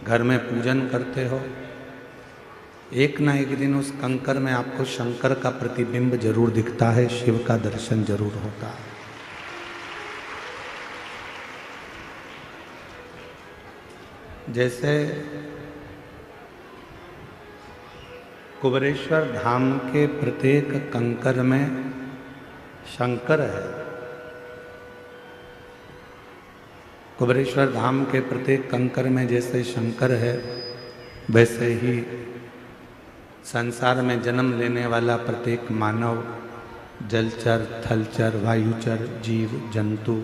घर में पूजन करते हो, एक ना एक दिन उस कंकर में आपको शंकर का प्रतिबिंब जरूर दिखता है, शिव का दर्शन जरूर होता है। जैसे कुबेरेश्वर धाम के प्रत्येक कंकर में शंकर है, कुबेरेश्वर धाम के प्रत्येक कंकर में जैसे शंकर है, वैसे ही संसार में जन्म लेने वाला प्रत्येक मानव, जलचर, थलचर, वायुचर, जीव जंतु,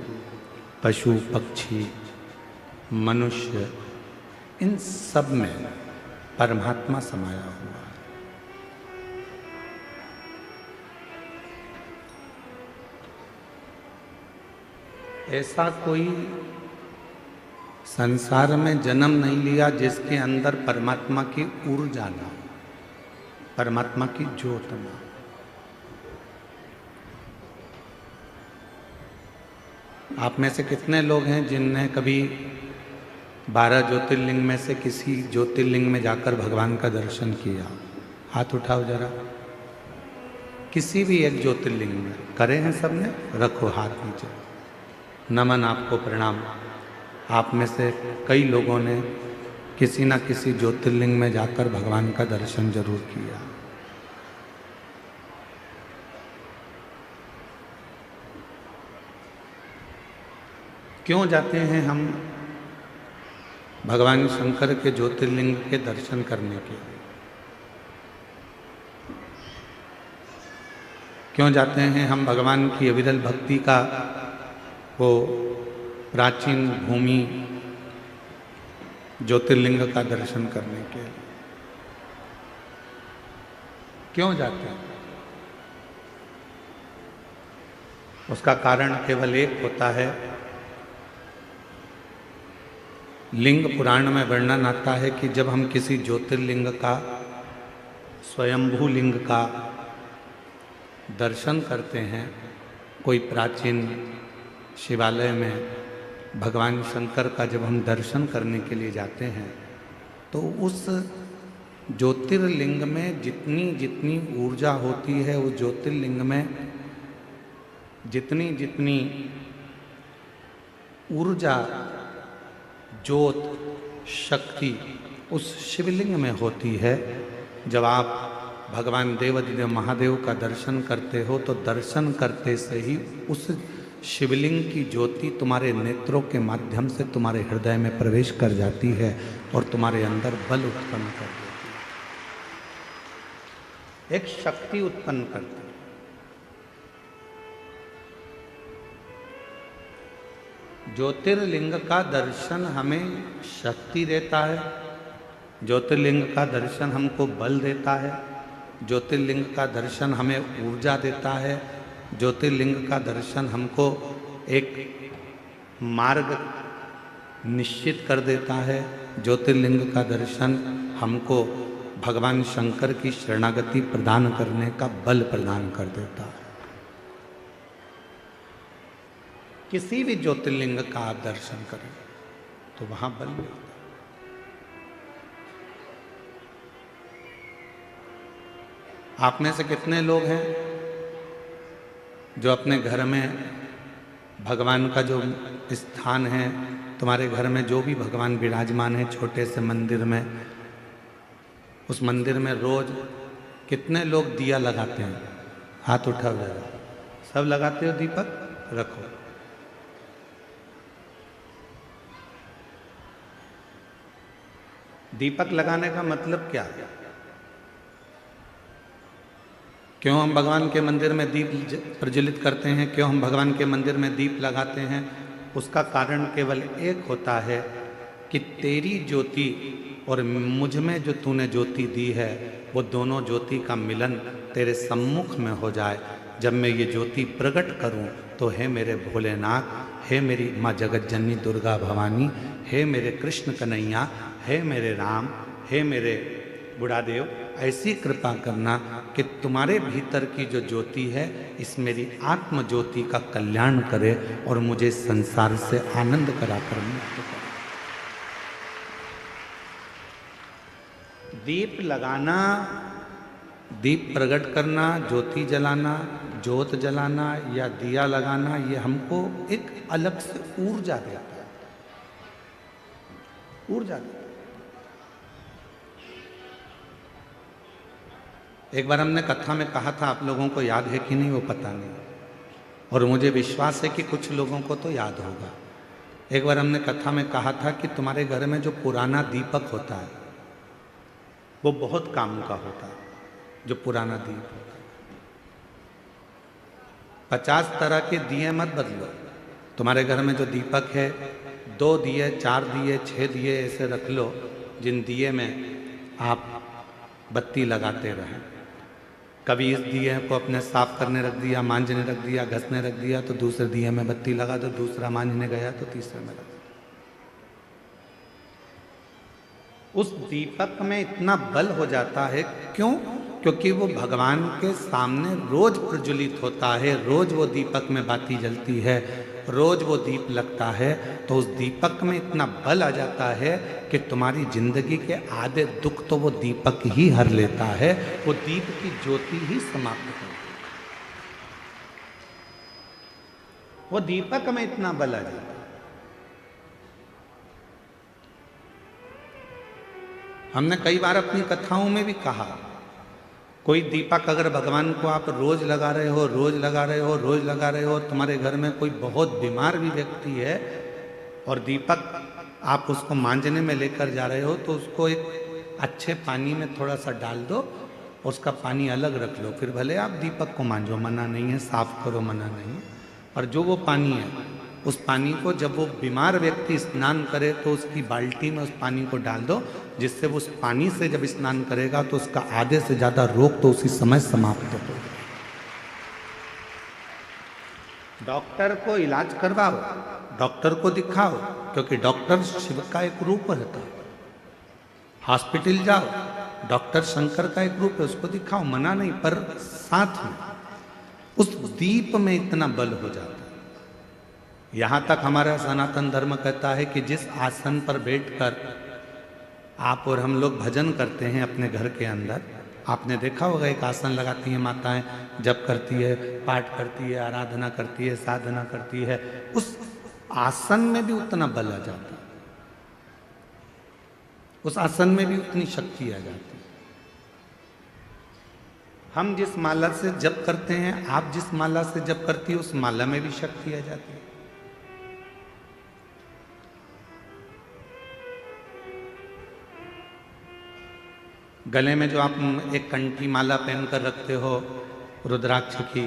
पशु पक्षी, मनुष्य, इन सब में परमात्मा समाया हुआ है। ऐसा कोई संसार में जन्म नहीं लिया जिसके अंदर परमात्मा की ऊर्जा ना हो, परमात्मा की ज्योत ना। आप में से कितने लोग हैं जिनने कभी 12 ज्योतिर्लिंग में से किसी ज्योतिर्लिंग में जाकर भगवान का दर्शन किया? हाथ उठाओ जरा। किसी भी एक ज्योतिर्लिंग में करे हैं सबने? रखो हाथ नीचे। नमन, आपको प्रणाम। आप में से कई लोगों ने किसी न किसी ज्योतिर्लिंग में जाकर भगवान का दर्शन जरूर किया। क्यों जाते हैं हम भगवान शंकर के ज्योतिर्लिंग के दर्शन करने के लिए? क्यों जाते हैं हम भगवान की अविरल भक्ति का वो प्राचीन भूमि ज्योतिर्लिंग का दर्शन करने के लिए? क्यों जाते हैं? उसका कारण केवल एक होता है। लिंग पुराण में वर्णन आता है कि जब हम किसी ज्योतिर्लिंग का, स्वयंभू लिंग का दर्शन करते हैं, कोई प्राचीन शिवालय में भगवान शंकर का जब हम दर्शन करने के लिए जाते हैं, तो उस ज्योतिर्लिंग में जितनी जितनी ऊर्जा होती है, उस ज्योतिर्लिंग में जितनी जितनी ऊर्जा, ज्योत, शक्ति उस शिवलिंग में होती है। जब आप भगवान देवाधिदेव महादेव का दर्शन करते हो तो दर्शन करते से ही उस शिवलिंग की ज्योति तुम्हारे नेत्रों के माध्यम से तुम्हारे हृदय में प्रवेश कर जाती है और तुम्हारे अंदर बल उत्पन्न कर देती है, एक शक्ति उत्पन्न करती है। ज्योतिर्लिंग का दर्शन हमें शक्ति देता है, ज्योतिर्लिंग का दर्शन हमको बल देता है, ज्योतिर्लिंग का दर्शन हमें ऊर्जा देता है, ज्योतिर्लिंग का दर्शन हमको एक मार्ग निश्चित कर देता है, ज्योतिर्लिंग का दर्शन हमको भगवान शंकर की शरणागति प्रदान करने का बल प्रदान कर देता है। किसी भी ज्योतिर्लिंग का आप दर्शन करें तो वहां बल मिलता है। आप में से कितने लोग हैं जो अपने घर में भगवान का जो स्थान है, तुम्हारे घर में जो भी भगवान विराजमान है छोटे से मंदिर में, उस मंदिर में रोज कितने लोग दिया लगाते हैं? हाथ उठाओ जरा। सब लगाते हो दीपक? रखो। दीपक लगाने का मतलब क्या है? क्यों हम भगवान के मंदिर में दीप प्रज्वलित करते हैं? क्यों हम भगवान के मंदिर में दीप लगाते हैं? उसका कारण केवल एक होता है कि तेरी ज्योति और मुझ में जो तूने ज्योति दी है, वो दोनों ज्योति का मिलन तेरे सम्मुख में हो जाए। जब मैं ये ज्योति प्रकट करूं तो हे मेरे भोलेनाथ, हे मेरी माँ जगत जननी दुर्गा भवानी, हे मेरे कृष्ण कन्हैया, हे मेरे राम, हे मेरे बुढ़ादेव, ऐसी कृपा करना कि तुम्हारे भीतर की जो ज्योति है इस मेरी आत्म ज्योति का कल्याण करे और मुझे संसार से आनंद कराकर मुक्त करे। दीप लगाना, दीप प्रकट करना, ज्योति जलाना, ज्योत जलाना या दिया लगाना, ये हमको एक अलग से ऊर्जा देता है, ऊर्जा देता है। एक बार हमने कथा में कहा था, आप लोगों को याद है कि नहीं वो पता नहीं, और मुझे विश्वास है कि कुछ लोगों को तो याद होगा। एक बार हमने कथा में कहा था कि तुम्हारे घर में जो पुराना दीपक होता है वो बहुत काम का होता है। जो पुराना दीप होता है, 50 तरह के दिए मत बदलो। तुम्हारे घर में जो दीपक है, 2 दिए, 4 दिए, 6 दिए ऐसे रख लो, जिन दिए में आप बत्ती लगाते रहें। कभी इस दिए को अपने साफ करने रख दिया, मांजने रख दिया, घसने रख दिया, तो दूसरे दिए में बत्ती लगा दो, दूसरा मांजने गया तो तीसरे में लगा। उस दीपक में इतना बल हो जाता है, क्यों? क्योंकि वो भगवान के सामने रोज प्रज्वलित होता है, रोज वो दीपक में बाती जलती है, रोज वो दीप लगता है, तो उस दीपक में इतना बल आ जाता है कि तुम्हारी जिंदगी के आधे दुख तो वो दीपक ही हर लेता है, वो दीप की ज्योति ही समाप्त कर देती है। वो दीपक में इतना बल आ जाता है। हमने कई बार अपनी कथाओं में भी कहा, कोई दीपक अगर भगवान को आप रोज लगा रहे हो, रोज लगा रहे हो, रोज लगा रहे हो, तुम्हारे घर में कोई बहुत बीमार भी व्यक्ति है और दीपक आप उसको मांजने में लेकर जा रहे हो, तो उसको एक अच्छे पानी में थोड़ा सा डाल दो, उसका पानी अलग रख लो, फिर भले आप दीपक को मांजो, मना नहीं है, साफ करो, मना नहीं है। और जो वो पानी है, उस पानी को जब वो बीमार व्यक्ति स्नान करे तो उसकी बाल्टी में उस पानी को डाल दो, जिससे वो उस पानी से जब स्नान करेगा तो उसका आधे से ज़्यादा रोग तो उसी समय समाप्त हो। डॉक्टर को इलाज करवाओ, डॉक्टर को दिखाओ, क्योंकि डॉक्टर शिव का एक रूप रहता है। हॉस्पिटल जाओ, डॉक्टर शंकर का एक रूप है, उसको दिखाओ, मना नहीं, पर साथ में उस दीप में इतना बल हो जाता है। यहां तक हमारा सनातन धर्म कहता है कि जिस आसन पर बैठकर आप और हम लोग भजन करते हैं अपने घर के अंदर, आपने देखा होगा एक आसन लगाती हैं माताएं, जप करती है, पाठ करती है, आराधना करती है, साधना करती है, उस आसन में भी उतना बल आ जाता है, उस आसन में भी उतनी शक्ति आ जाती है। हम जिस माला से जप करते हैं, आप जिस माला से जप करती है, उस माला में भी शक्ति आ जाती है। गले में जो आप एक कंठी माला पहनकर रखते हो रुद्राक्ष की,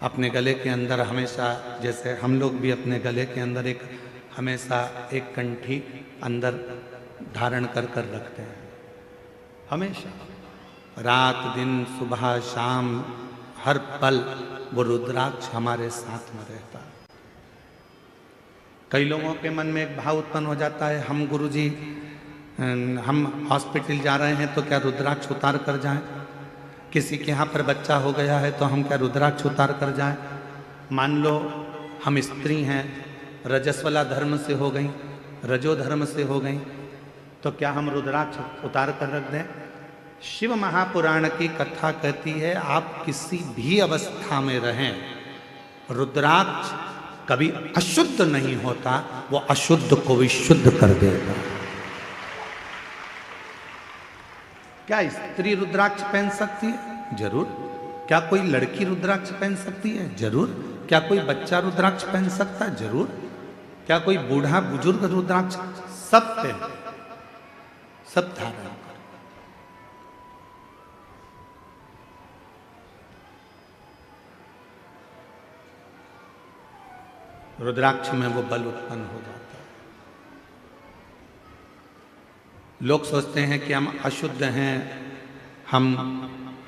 अपने गले के अंदर हमेशा, जैसे हम लोग भी अपने गले के अंदर एक हमेशा एक कंठी अंदर धारण कर कर रखते हैं, हमेशा, रात दिन सुबह शाम हर पल वो रुद्राक्ष हमारे साथ में रहता है। कई लोगों के मन में एक भाव उत्पन्न हो जाता है, हम गुरुजी हम हॉस्पिटल जा रहे हैं तो क्या रुद्राक्ष उतार कर जाएं? किसी के यहाँ पर बच्चा हो गया है तो हम क्या रुद्राक्ष उतार कर जाएं? मान लो हम स्त्री हैं, रजस्वला धर्म से हो गई, रजो धर्म से हो गई, तो क्या हम रुद्राक्ष उतार कर रख दें? शिव महापुराण की कथा कहती है, आप किसी भी अवस्था में रहें, रुद्राक्ष कभी अशुद्ध नहीं होता, वो अशुद्ध को भी शुद्ध कर देगा। क्या स्त्री रुद्राक्ष पहन सकती है? जरूर। क्या कोई लड़की रुद्राक्ष पहन सकती है? जरूर। क्या कोई बच्चा रुद्राक्ष पहन सकता है? जरूर। क्या कोई बूढ़ा बुजुर्ग रुद्राक्ष? सब पहन, सब धारण कर। रुद्राक्ष में वो बल उत्पन्न हो जाता है। लोग सोचते हैं कि हम अशुद्ध हैं, हम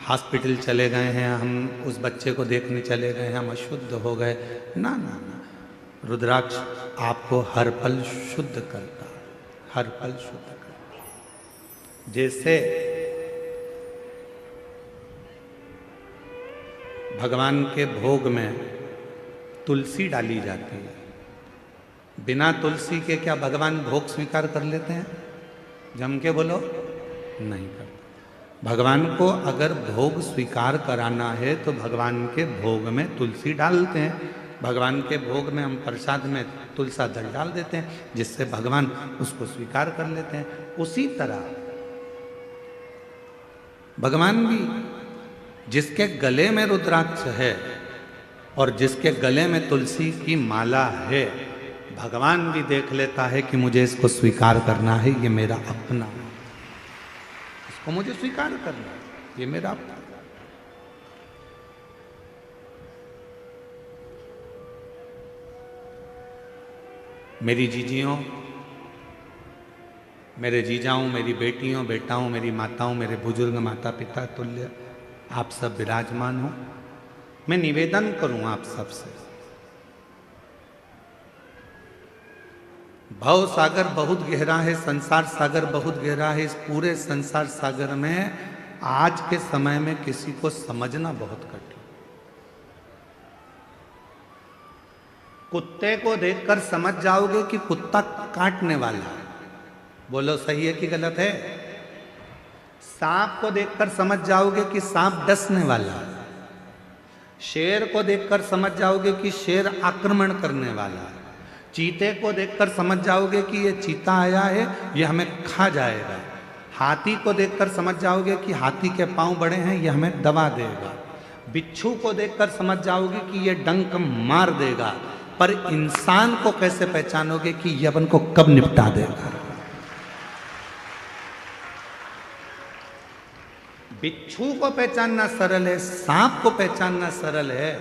हॉस्पिटल चले गए हैं, हम उस बच्चे को देखने चले गए हैं, हम अशुद्ध हो गए। ना ना ना, रुद्राक्ष आपको हर पल शुद्ध करता है, हर पल शुद्ध करता है। जैसे भगवान के भोग में तुलसी डाली जाती है, बिना तुलसी के क्या भगवान भोग स्वीकार कर लेते हैं? जम के बोलो, नहीं करता। भगवान को अगर भोग स्वीकार कराना है तो भगवान के भोग में तुलसी डालते हैं, भगवान के भोग में हम प्रसाद में तुलसा दल डाल देते हैं, जिससे भगवान उसको स्वीकार कर लेते हैं। उसी तरह भगवान भी जिसके गले में रुद्राक्ष है और जिसके गले में तुलसी की माला है, भगवान भी देख लेता है कि मुझे इसको स्वीकार करना है, ये मेरा अपना है, इसको मुझे स्वीकार करना है, ये मेरा अपना। मेरी जीजियों, मेरे जीजाओं, मेरी बेटियों, बेटाओं, मेरी माताओं, मेरे बुजुर्ग माता पिता तुल्य आप सब विराजमान हो। मैं निवेदन करूं आप सबसे, भव सागर बहुत गहरा है, संसार सागर बहुत गहरा है। इस पूरे संसार सागर में आज के समय में किसी को समझना बहुत कठिन। कुत्ते को देखकर समझ जाओगे कि कुत्ता काटने वाला है, बोलो सही है कि गलत है? सांप को देखकर समझ जाओगे कि सांप डसने वाला है, शेर को देखकर समझ जाओगे कि शेर आक्रमण करने वाला है, चीते को देखकर समझ जाओगे कि ये चीता आया है, ये हमें खा जाएगा, हाथी को देखकर समझ जाओगे कि हाथी के पांव बड़े हैं, ये हमें दबा देगा, बिच्छू को देखकर समझ जाओगे कि ये डंक मार देगा। पर इंसान को कैसे पहचानोगे कि ये अपन को कब निपटा देगा? बिच्छू को पहचानना सरल है, सांप को पहचानना सरल है,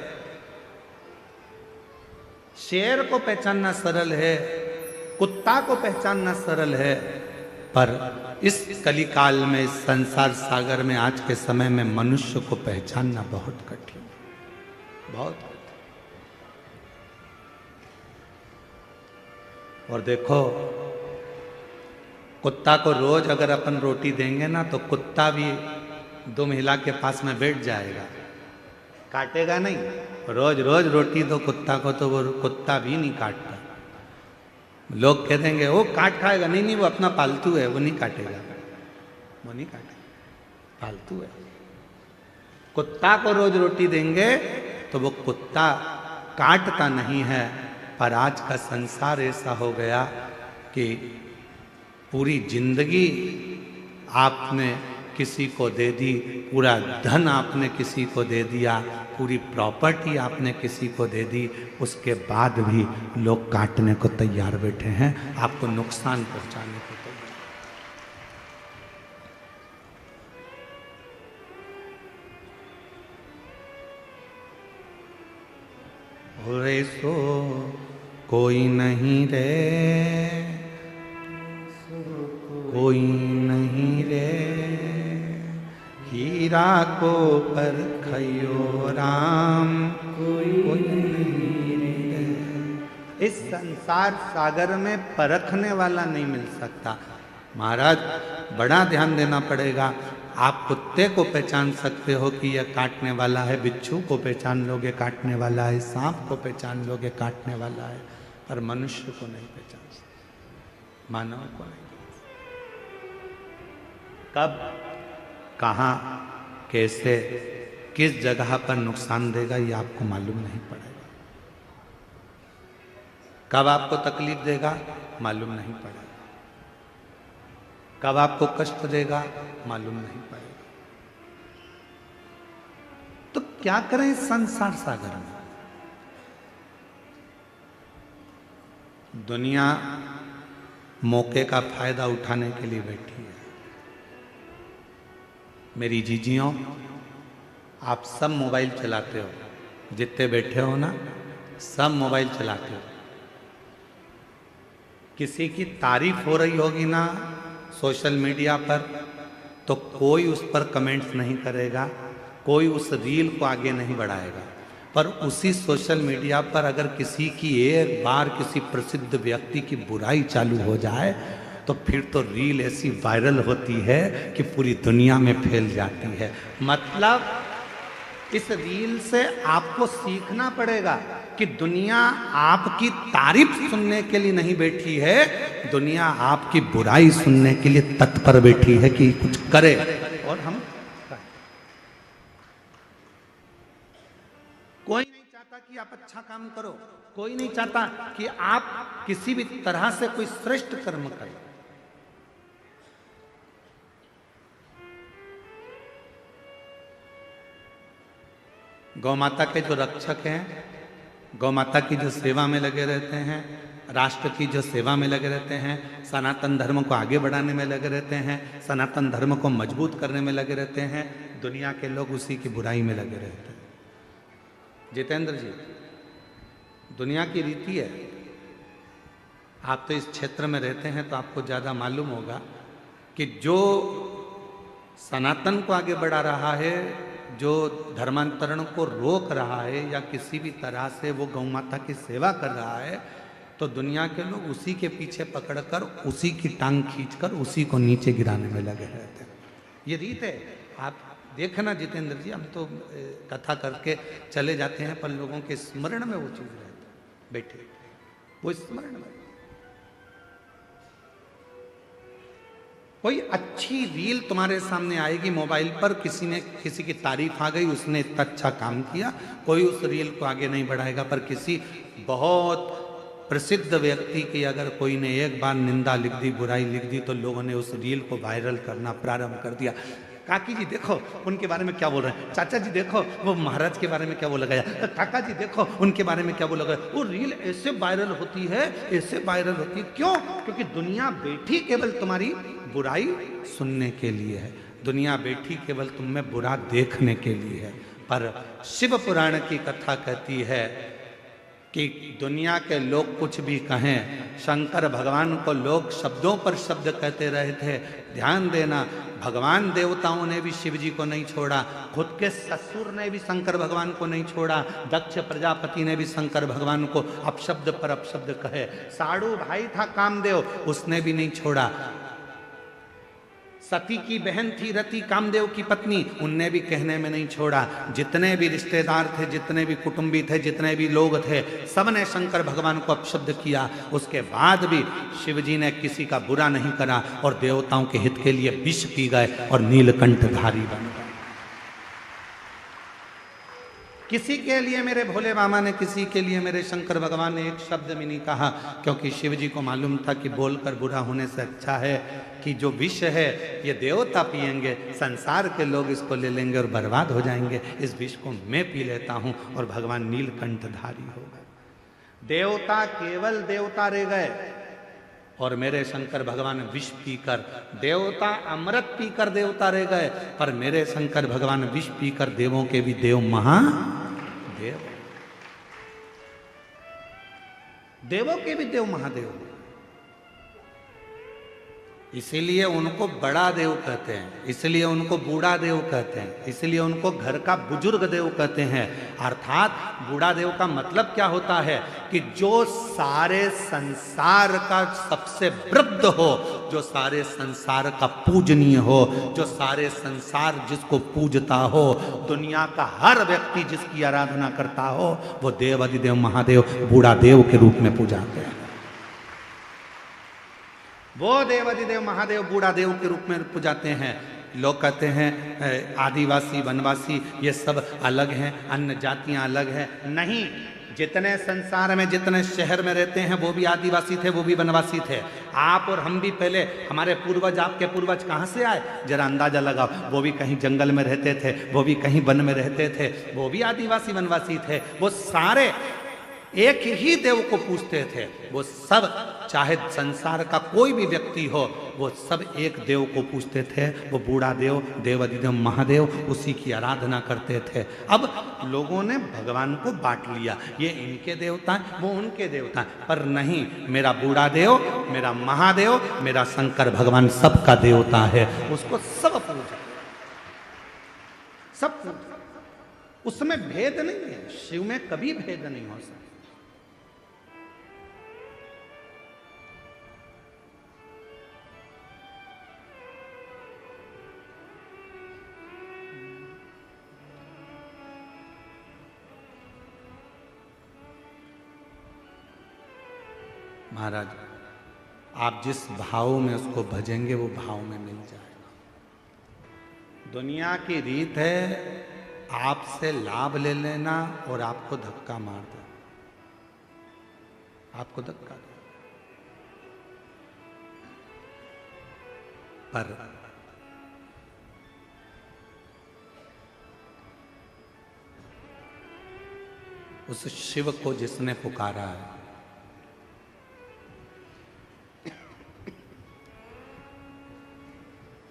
शेर को पहचानना सरल है, कुत्ता को पहचानना सरल है, पर इस कलिकाल में, इस संसार सागर में, आज के समय में मनुष्य को पहचानना बहुत कठिन, बहुत कठिन। और देखो, कुत्ता को रोज अगर अपन रोटी देंगे ना तो कुत्ता भी दो महिला के पास में बैठ जाएगा, काटेगा नहीं। रोज रोज रोटी दो कुत्ता को तो वो कुत्ता भी नहीं काटता। लोग कह देंगे वो काट खाएगा, नहीं नहीं वो अपना पालतू है, वो नहीं काटेगा, वो नहीं काटेगा, पालतू है। कुत्ता को रोज रोटी देंगे तो वो कुत्ता काटता नहीं है। पर आज का संसार ऐसा हो गया कि पूरी जिंदगी आपने किसी को दे दी, पूरा धन आपने किसी को दे दिया, पूरी प्रॉपर्टी आपने किसी को दे दी, उसके बाद भी लोग काटने को तैयार बैठे हैं, आपको नुकसान पहुंचाने को तैयार। रे सो कोई नहीं रे, कोई नहीं रे, हीरा को परखियो राम, कोई नहीं रे। इस संसार सागर में परखने वाला नहीं मिल सकता। महाराज बड़ा ध्यान देना पड़ेगा। आप कुत्ते को पहचान सकते हो कि यह काटने वाला है, बिच्छू को पहचान लोगे काटने वाला है, सांप को पहचान लोगे काटने वाला है, पर मनुष्य को नहीं पहचान सकते, मानव को नहीं। कब, कहाँ, कैसे, किस जगह पर नुकसान देगा ये आपको मालूम नहीं पड़ेगा। कब आपको तकलीफ देगा मालूम नहीं पड़ेगा, कब आपको कष्ट देगा मालूम नहीं पड़ेगा। तो क्या करें इस संसार सागर में? दुनिया मौके का फायदा उठाने के लिए बैठी है। मेरी जीजियों, आप सब मोबाइल चलाते हो, जितने बैठे हो ना सब मोबाइल चलाते हो। किसी की तारीफ हो रही होगी ना सोशल मीडिया पर, तो कोई उस पर कमेंट्स नहीं करेगा, कोई उस रील को आगे नहीं बढ़ाएगा। पर उसी सोशल मीडिया पर अगर किसी की एक बार किसी प्रसिद्ध व्यक्ति की बुराई चालू हो जाए तो फिर तो रील ऐसी वायरल होती है कि पूरी दुनिया में फैल जाती है। मतलब इस रील से आपको सीखना पड़ेगा कि दुनिया आपकी तारीफ सुनने के लिए नहीं बैठी है, दुनिया आपकी बुराई सुनने के लिए तत्पर बैठी है कि कुछ करे। और हम कोई नहीं चाहता कि आप अच्छा काम करो, कोई नहीं चाहता कि आप किसी भी तरह से कोई श्रेष्ठ कर्म करें। गौ माता के जो रक्षक हैं, गौ माता की जो सेवा में लगे रहते हैं, राष्ट्र की जो सेवा में लगे रहते हैं, सनातन धर्म को आगे बढ़ाने में लगे रहते हैं, सनातन धर्म को मजबूत करने में लगे रहते हैं, दुनिया के लोग उसी की बुराई में लगे रहते हैं। जितेंद्र जी, दुनिया की रीति है, आप तो इस क्षेत्र में रहते हैं तो आपको ज़्यादा मालूम होगा कि जो सनातन को आगे बढ़ा रहा है, जो धर्मांतरण को रोक रहा है या किसी भी तरह से वो गौ माता की सेवा कर रहा है, तो दुनिया के लोग उसी के पीछे पकड़कर उसी की टांग खींचकर उसी को नीचे गिराने में लगे रहते हैं। ये रीत है। आप देखना जितेंद्र जी, हम तो कथा करके चले जाते हैं पर लोगों के स्मरण में वो चीज रहती है, बैठे वो स्मरण में। कोई अच्छी रील तुम्हारे सामने आएगी मोबाइल पर, किसी की तारीफ आ गई, उसने इतना अच्छा काम किया, कोई उस रील को आगे नहीं बढ़ाएगा। पर किसी बहुत प्रसिद्ध व्यक्ति की अगर कोई ने एक बार निंदा लिख दी, बुराई लिख दी, तो लोगों ने उस रील को वायरल करना प्रारंभ कर दिया। काकी जी देखो उनके बारे में क्या बोल रहे हैं, चाचा जी देखो वो महाराज के बारे में क्या बोला गया, काका जी देखो उनके बारे में क्या बोला गया। वो रील ऐसे वायरल होती है, ऐसे वायरल होती है। क्यों? क्योंकि दुनिया बैठी केवल तुम्हारी बुराई सुनने के लिए है, दुनिया बैठी केवल तुम में बुरा देखने के लिए है। पर शिव पुराण की कथा कहती है कि दुनिया के लोग कुछ भी कहें, शंकर भगवान को लोग शब्दों पर शब्द कहते रहे थे। ध्यान देना, भगवान देवताओं ने भी शिव जी को नहीं छोड़ा, खुद के ससुर ने भी शंकर भगवान को नहीं छोड़ा, दक्ष प्रजापति ने भी शंकर भगवान को अपशब्द पर अपशब्द कहे। साड़ू भाई था कामदेव, उसने भी नहीं छोड़ा। सती की बहन थी रति कामदेव की पत्नी, उनने भी कहने में नहीं छोड़ा। जितने भी रिश्तेदार थे, जितने भी कुटुंबी थे, जितने भी लोग थे, सबने शंकर भगवान को अपशब्द किया। उसके बाद भी शिवजी ने किसी का बुरा नहीं करा और देवताओं के हित के लिए विष पी गए और नीलकंठधारी बन गए। किसी के लिए मेरे भोले बाबा ने, किसी के लिए मेरे शंकर भगवान ने एक शब्द भी नहीं कहा, क्योंकि शिव जी को मालूम था कि बोलकर बुरा होने से अच्छा है कि जो विष है ये देवता पिएंगे, संसार के लोग इसको ले लेंगे और बर्बाद हो जाएंगे। इस विष को मैं पी लेता हूँ और भगवान नीलकंठधारी हो गए। देवता केवल देवता रह गए और मेरे शंकर भगवान विष पीकर, देवता अमृत पीकर देवता रह गए, पर मेरे शंकर भगवान विष पीकर देवों के भी देव महादेव, देवों के भी देव महादेव। इसीलिए उनको बड़ा देव कहते हैं, इसलिए उनको बूढ़ा देव कहते हैं, इसलिए उनको घर का बुजुर्ग देव कहते हैं। अर्थात बूढ़ा देव का मतलब क्या होता है कि जो सारे संसार का सबसे वृद्ध हो, जो सारे संसार का पूजनीय हो, जो सारे संसार जिसको पूजता हो, दुनिया का हर व्यक्ति जिसकी आराधना करता हो, वो देव अधिदेव महादेव बूढ़ा देव के रूप में पूजाते हैं। वो देव अधिदेव महादेव बूढ़ा देव के रूप में पूजाते हैं। लोग कहते हैं आदिवासी वनवासी ये सब अलग हैं, अन्य जातियां अलग हैं। नहीं, जितने संसार में, जितने शहर में रहते हैं वो भी आदिवासी थे, वो भी वनवासी थे। आप और हम भी पहले, हमारे पूर्वज, आपके पूर्वज कहाँ से आए जरा अंदाजा लगाओ। वो भी कहीं जंगल में रहते थे, वो भी कहीं वन में रहते थे, वो भी आदिवासी वनवासी थे। वो सारे एक ही देव को पूजते थे। वो सब, चाहे संसार का कोई भी व्यक्ति हो, वो सब एक देव को पूजते थे। वो बूढ़ा देव, देव अधिदेव महादेव, उसी की आराधना करते थे। अब लोगों ने भगवान को बांट लिया, ये इनके देवता हैं, वो उनके देवता हैं। पर नहीं, मेरा बूढ़ा देव, मेरा महादेव, मेरा शंकर भगवान सबका देवता है। उसको सब पूजा, सब पूजा, उसमें भेद नहीं है। शिव में कभी भेद नहीं हो सकता। महाराज, आप जिस भाव में उसको भजेंगे वो भाव में मिल जाएगा। दुनिया की रीत है आपसे लाभ ले लेना और आपको धक्का मार दे, आपको धक्का दे। पर उस शिव को जिसने पुकारा है,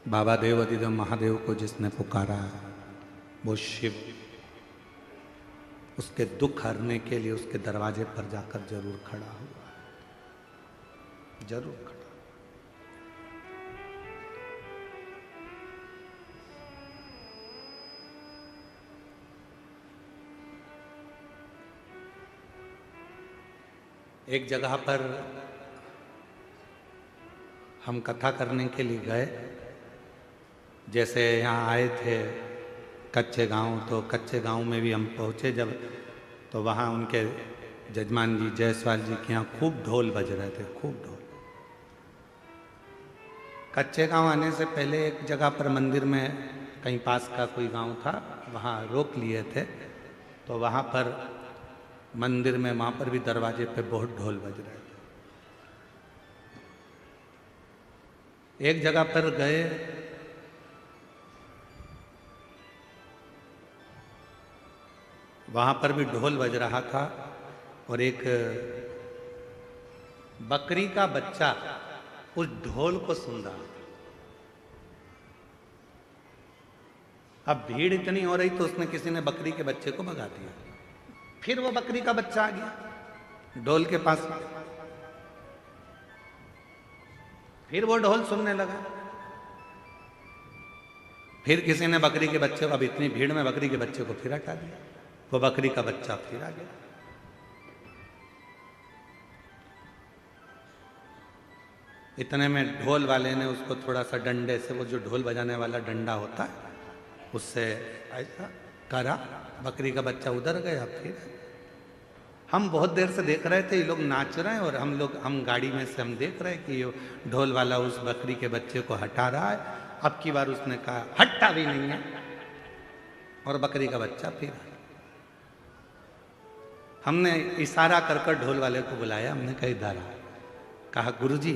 बाबा देवाधिदेव महादेव को जिसने पुकारा है, वो शिव उसके दुख हरने के लिए उसके दरवाजे पर जाकर जरूर खड़ा हुआ है, जरूर खड़ा। एक जगह पर हम कथा करने के लिए गए, जैसे यहाँ आए थे कच्चे गांव, तो कच्चे गांव में भी हम पहुँचे जब, तो वहाँ उनके जजमान जी जायसवाल जी के यहाँ खूब ढोल बज रहे थे, खूब ढोल। कच्चे गांव आने से पहले एक जगह पर मंदिर में कहीं पास का कोई गांव था, वहाँ रोक लिए थे। तो वहाँ पर मंदिर में, वहाँ पर भी दरवाजे पे बहुत ढोल बज रहे थे। एक जगह पर गए, वहाँ पर भी ढोल बज रहा था और एक बकरी का बच्चा उस ढोल को सुन रहा था। अब भीड़ इतनी हो रही तो उसने किसी ने बकरी के बच्चे को भगा दिया। फिर वो बकरी का बच्चा आ गया ढोल के पास, फिर वो ढोल सुनने लगा। फिर किसी ने बकरी के बच्चे को, अब इतनी भीड़ में बकरी के बच्चे को फिर हटा दिया, वो बकरी का बच्चा फिर आ गया। इतने में ढोल वाले ने उसको थोड़ा सा डंडे से, वो जो ढोल बजाने वाला डंडा होता है, उससे ऐसा करा, बकरी का बच्चा उधर गया। फिर हम बहुत देर से देख रहे थे, ये लोग नाच रहे हैं और हम गाड़ी में से हम देख रहे हैं कि ये ढोल वाला उस बकरी के बच्चे को हटा रहा है। अब की बार उसने कहा हटता भी नहीं है, और बकरी का बच्चा फिर आया। हमने इशारा कर कर ढोल वाले को बुलाया, हमने कहा इधर आ। कहा गुरुजी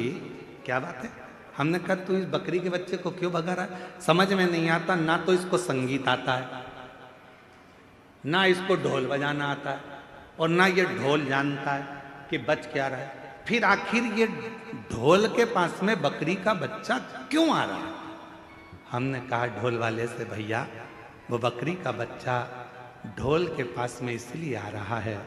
क्या बात है? हमने कहा तू इस बकरी के बच्चे को क्यों भगा रहा है? समझ में नहीं आता, ना तो इसको संगीत आता है, ना इसको ढोल बजाना आता है, और ना ये ढोल जानता है कि बच क्या रहा है। फिर आखिर ये ढोल के पास में बकरी का बच्चा क्यों आ रहा है? हमने कहा ढोल वाले से, भैया वो बकरी का बच्चा ढोल के पास में इसलिए आ रहा है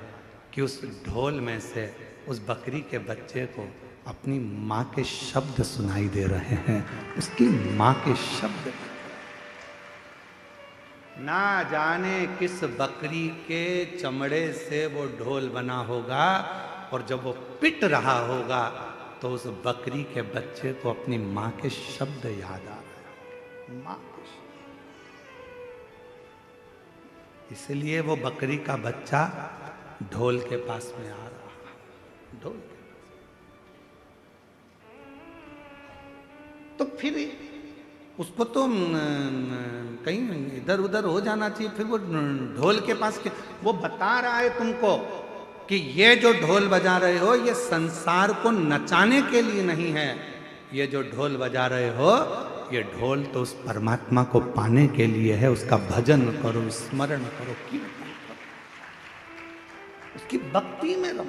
कि उस ढोल में से उस बकरी के बच्चे को अपनी माँ के शब्द सुनाई दे रहे हैं, उसकी माँ के शब्द। ना जाने किस बकरी के चमड़े से वो ढोल बना होगा, और जब वो पिट रहा होगा तो उस बकरी के बच्चे को अपनी माँ के शब्द याद आ रहे हैं, माँ के शब्द। इसलिए वो बकरी का बच्चा ढोल के पास में आ रहा है, ढोल। तो फिर उसको तो कहीं इधर उधर हो जाना चाहिए। फिर वो ढोल के पास के, वो बता रहा है तुमको कि ये जो ढोल बजा रहे हो ये संसार को नचाने के लिए नहीं है, ये जो ढोल बजा रहे हो ये ढोल तो उस परमात्मा को पाने के लिए है। उसका भजन करो, स्मरण करो, कीर्तन करो, उसकी भक्ति में रहो।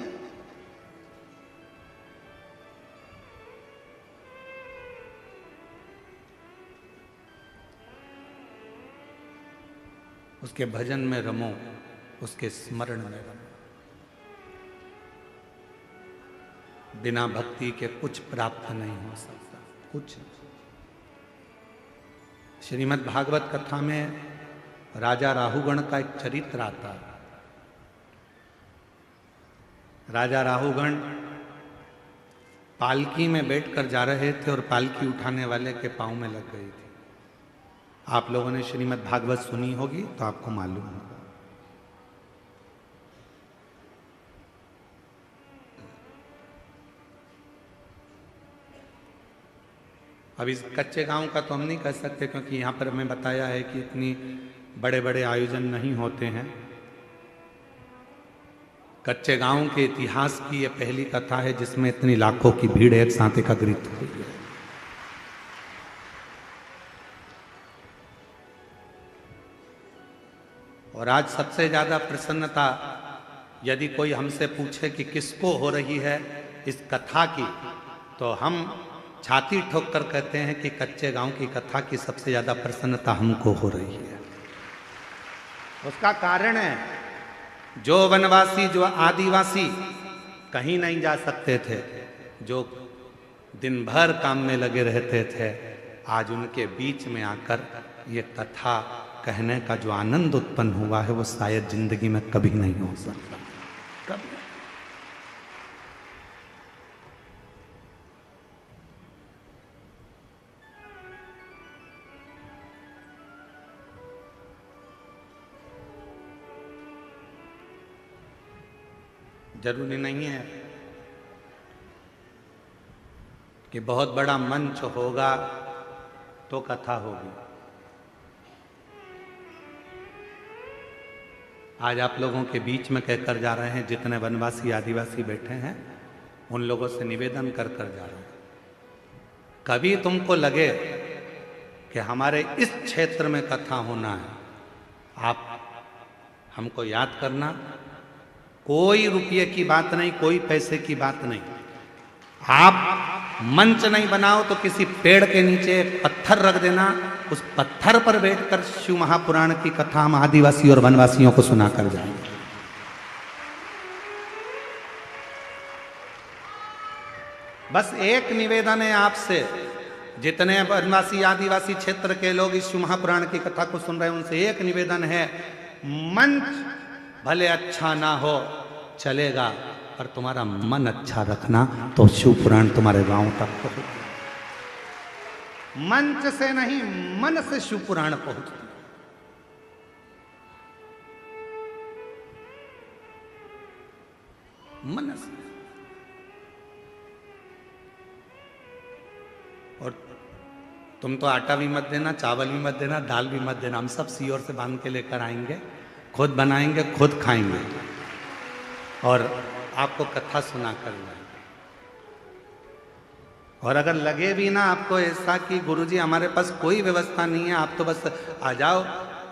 उसके भजन में रमो, उसके स्मरण में रमो। बिना भक्ति के कुछ प्राप्त नहीं हो सकता, कुछ। श्रीमद् भागवत कथा में राजा राहुगण का एक चरित्र आता है। राजा राहुगण पालकी में बैठकर जा रहे थे और पालकी उठाने वाले के पांव में लग गई थी। आप लोगों ने श्रीमद् भागवत सुनी होगी तो आपको मालूम होगा। अब इस कच्चे गांव का तो हम नहीं कह सकते, क्योंकि यहाँ पर हमें बताया है कि इतनी बड़े बड़े आयोजन नहीं होते हैं। कच्चे गांव के इतिहास की ये पहली कथा है जिसमें इतनी लाखों की भीड़ एक साथ एकत्रित हुई है। और आज सबसे ज्यादा प्रसन्नता यदि कोई हमसे पूछे कि किसको हो रही है इस कथा की, तो हम छाती ठोक कर कहते हैं कि कच्चे गांव की कथा की सबसे ज्यादा प्रसन्नता हमको हो रही है। उसका कारण है, जो वनवासी, जो आदिवासी कहीं नहीं जा सकते थे, जो दिन भर काम में लगे रहते थे, आज उनके बीच में आकर ये कथा कहने का जो आनंद उत्पन्न हुआ है वो शायद जिंदगी में कभी नहीं हो सकता, कभी। जरूरी नहीं है कि बहुत बड़ा मंच होगा तो कथा होगी। आज आप लोगों के बीच में कहकर जा रहे हैं, जितने वनवासी आदिवासी बैठे हैं उन लोगों से निवेदन कर कर जा रहे हैं, कभी तुमको लगे कि हमारे इस क्षेत्र में कथा होना है, आप हमको याद करना। कोई रुपये की बात नहीं, कोई पैसे की बात नहीं। आप मंच नहीं बनाओ तो किसी पेड़ के नीचे पत्थर रख देना, उस पत्थर पर बैठकर शिव महापुराण की कथा हम आदिवासी और वनवासियों को सुना कर जाएंगे। बस एक निवेदन है आपसे, जितने वनवासी आदिवासी क्षेत्र के लोग इस शिव महापुराण की कथा को सुन रहे हैं, उनसे एक निवेदन है, मंच भले अच्छा ना हो चलेगा, पर तुम्हारा मन अच्छा रखना तो शिव पुराण तुम्हारे गांव तक पहुंचे। मंच से नहीं, मन से शिव पुराण पहुंचती। मन से। और तुम तो आटा भी मत देना, चावल भी मत देना, दाल भी मत देना, हम सब सीओर से बांध के लेकर आएंगे, खुद बनाएंगे, खुद खाएंगे और आपको कथा सुना कर लाएंगे। और अगर लगे भी ना आपको ऐसा कि गुरुजी हमारे पास कोई व्यवस्था नहीं है, आप तो बस आ जाओ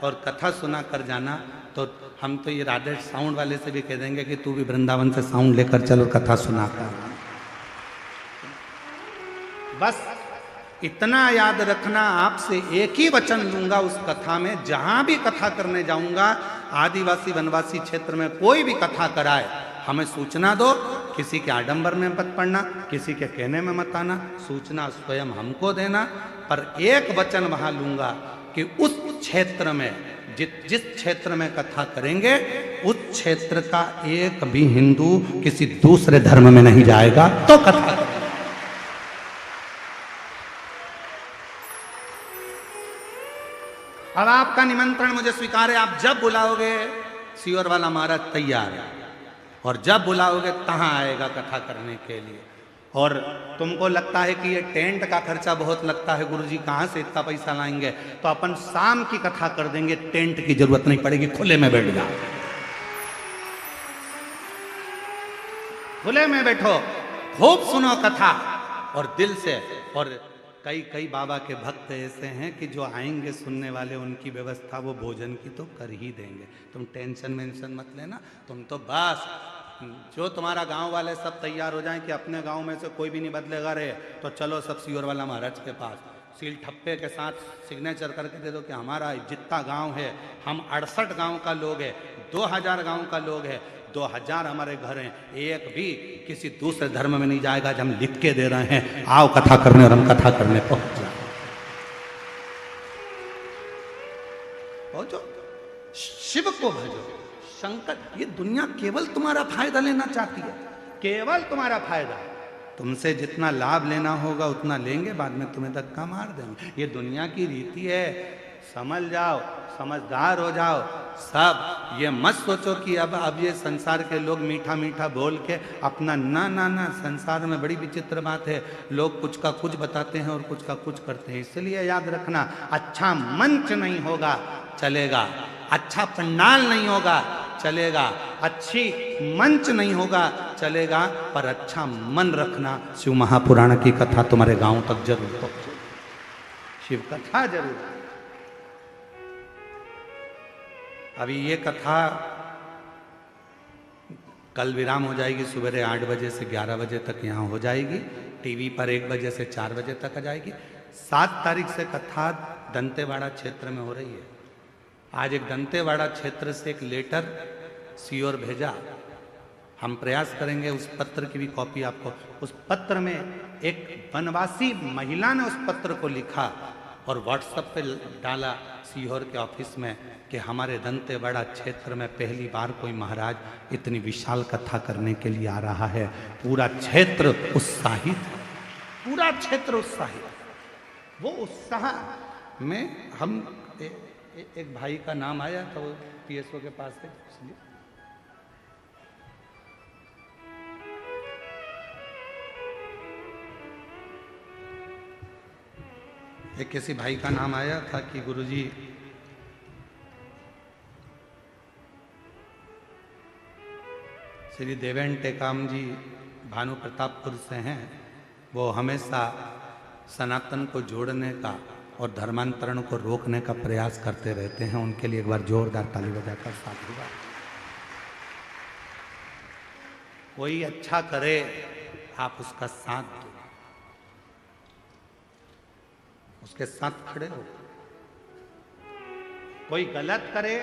और कथा सुना कर जाना, तो हम तो ये राधे साउंड वाले से भी कह देंगे कि तू भी वृंदावन से साउंड लेकर चल और कथा सुना कर। बस इतना याद रखना, आपसे एक ही वचन लूंगा उस कथा में, जहां भी कथा करने जाऊंगा, आदिवासी वनवासी क्षेत्र में कोई भी कथा कराए, हमें सूचना दो। किसी के आडंबर में मत पड़ना, किसी के कहने में मत आना, सूचना स्वयं हमको देना। पर एक वचन वहां लूंगा कि उस क्षेत्र में जिस क्षेत्र में कथा करेंगे, उस क्षेत्र का एक भी हिंदू किसी दूसरे धर्म में नहीं जाएगा तो कथा करेंगे। अब आपका निमंत्रण मुझे स्वीकार है, आप जब बुलाओगे सीओर वाला महाराज तैयार है, और जब बुलाओगे तहां आएगा कथा करने के लिए। और तुमको लगता है कि ये टेंट का खर्चा बहुत लगता है, गुरुजी कहाँ से इतना पैसा लाएंगे, तो अपन शाम की कथा कर देंगे, टेंट की जरूरत नहीं पड़ेगी, खुले में बैठ जाओ, खुले में बैठो, खूब सुनो कथा और दिल से। और कई बाबा के भक्त ऐसे हैं कि जो आएंगे सुनने वाले, उनकी व्यवस्था वो भोजन की तो कर ही देंगे, तुम टेंशन वेंशन मत लेना। तुम तो बस जो तुम्हारा गांव वाले सब तैयार हो जाएं कि अपने गांव में से कोई भी नहीं बदलेगा रे, तो चलो सब सीओर वाला महाराज के पास, सील ठप्पे के साथ सिग्नेचर करके दे दो कि हमारा जितना गांव है, हम 68 गांव का लोग है, 2000 गांव का लोग है, 2000 हमारे घर हैं, एक भी किसी दूसरे धर्म में नहीं जाएगा। जब हम लिख के दे रहे हैं, आओ कथा करने, और हम कथा करने पहुंच जाए। पहुंचो, शिव को भजो, शंकर। ये दुनिया केवल तुम्हारा फायदा लेना चाहती है, केवल तुम्हारा फायदा। तुमसे जितना लाभ लेना होगा उतना लेंगे, बाद में तुम्हें धक्का मार देंगे। ये दुनिया की रीति है। समझ जाओ, समझदार हो जाओ सब। ये मत सोचो कि अब ये संसार के लोग मीठा मीठा बोल के अपना, ना ना ना, संसार में बड़ी विचित्र बात है, लोग कुछ का कुछ बताते हैं और कुछ का कुछ करते हैं। इसलिए याद रखना, अच्छा मंच नहीं होगा चलेगा, अच्छा पंडाल नहीं होगा चलेगा, अच्छी मंच नहीं होगा चलेगा, पर अच्छा मन रखना। शिव महापुराण की कथा तुम्हारे गांव तक जरूर पहुंचे, शिव कथा जरूर। अभी ये कथा कल विराम हो जाएगी, सवेरे 8 बजे से 11 बजे तक यहाँ हो जाएगी, टीवी पर 1 बजे से 4 बजे तक आ जाएगी। 7 तारीख से कथा दंतेवाड़ा क्षेत्र में हो रही है। आज एक दंतेवाड़ा क्षेत्र से एक लेटर सीओर भेजा, हम प्रयास करेंगे उस पत्र की भी कॉपी आपको। उस पत्र में एक वनवासी महिला ने उस पत्र को लिखा और व्हाट्सएप पे डाला सीहोर के ऑफिस में कि हमारे दंतेवाड़ा क्षेत्र में पहली बार कोई महाराज इतनी विशाल कथा करने के लिए आ रहा है। पूरा क्षेत्र उत्साहित है, पूरा क्षेत्र उत्साहित। वो उत्साह में हम एक भाई का नाम आया तो पीएसओ के पास है, इसलिए एक किसी भाई का नाम आया था कि गुरुजी श्री देवेन टेकाम जी भानु प्रतापपुर से हैं, वो हमेशा सनातन को जोड़ने का और धर्मांतरण को रोकने का प्रयास करते रहते हैं। उनके लिए एक बार जोरदार ताली बजाकर साथ होगा। कोई अच्छा करे आप उसका साथ दो, उसके साथ खड़े हो। कोई गलत करे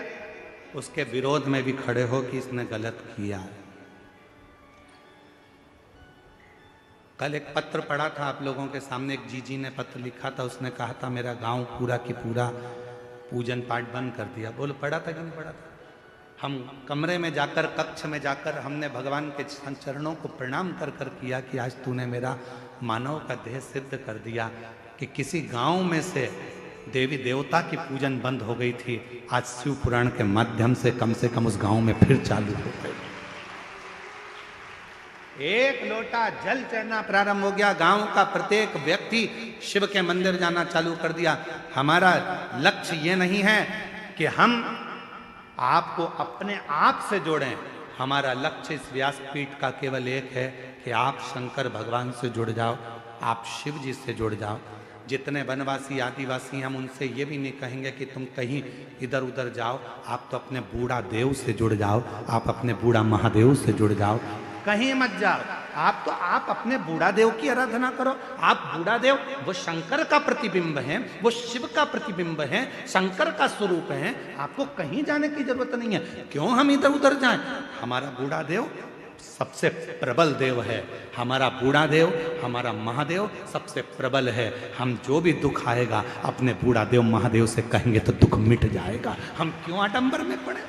उसके विरोध में भी खड़े हो कि इसने गलत किया है। कल एक पत्र पढ़ा था आप लोगों के सामने, एक जीजी ने पत्र लिखा था, उसने कहा था मेरा गांव पूरा की पूरा पूजन पाठ बंद कर दिया। बोलो पढ़ा था कि नहीं पढ़ा था? हम कमरे में जाकर, कक्ष में जाकर हमने भगवान के चरणों को प्रणाम कर कर किया कि आज तूने मेरा मानव का देह सिद्ध कर दिया कि किसी गांव में से देवी देवता की पूजन बंद हो गई थी, आज शिव पुराण के माध्यम से कम उस गांव में फिर चालू हो गई। एक लोटा जल चढ़ना प्रारंभ हो गया, गांव का प्रत्येक व्यक्ति शिव के मंदिर जाना चालू कर दिया। हमारा लक्ष्य ये नहीं है कि हम आपको अपने आप से जोड़ें, हमारा लक्ष्य इस व्यासपीठ का केवल एक है कि आप शंकर भगवान से जुड़ जाओ, आप शिव जी से जुड़ जाओ। जितने वनवासी आदिवासी हम उनसे ये भी नहीं कहेंगे कि तुम कहीं इधर उधर जाओ, आप तो अपने बूढ़ा देव से जुड़ जाओ, आप अपने बूढ़ा महादेव से जुड़ जाओ, कहीं मत जाओ। आप अपने बूढ़ा देव की आराधना करो। आप बूढ़ा देव वो शंकर का प्रतिबिंब है, वो शिव का प्रतिबिंब है, शंकर का स्वरूप है। आपको कहीं जाने की जरूरत नहीं है। क्यों हम इधर उधर जाएं? हमारा बूढ़ा देव सबसे प्रबल देव है, हमारा बूढ़ा देव, हमारा महादेव सबसे प्रबल है। हम जो भी दुख आएगा अपने बूढ़ा देव महादेव से कहेंगे तो दुख मिट जाएगा। हम क्यों आडंबर में पड़े?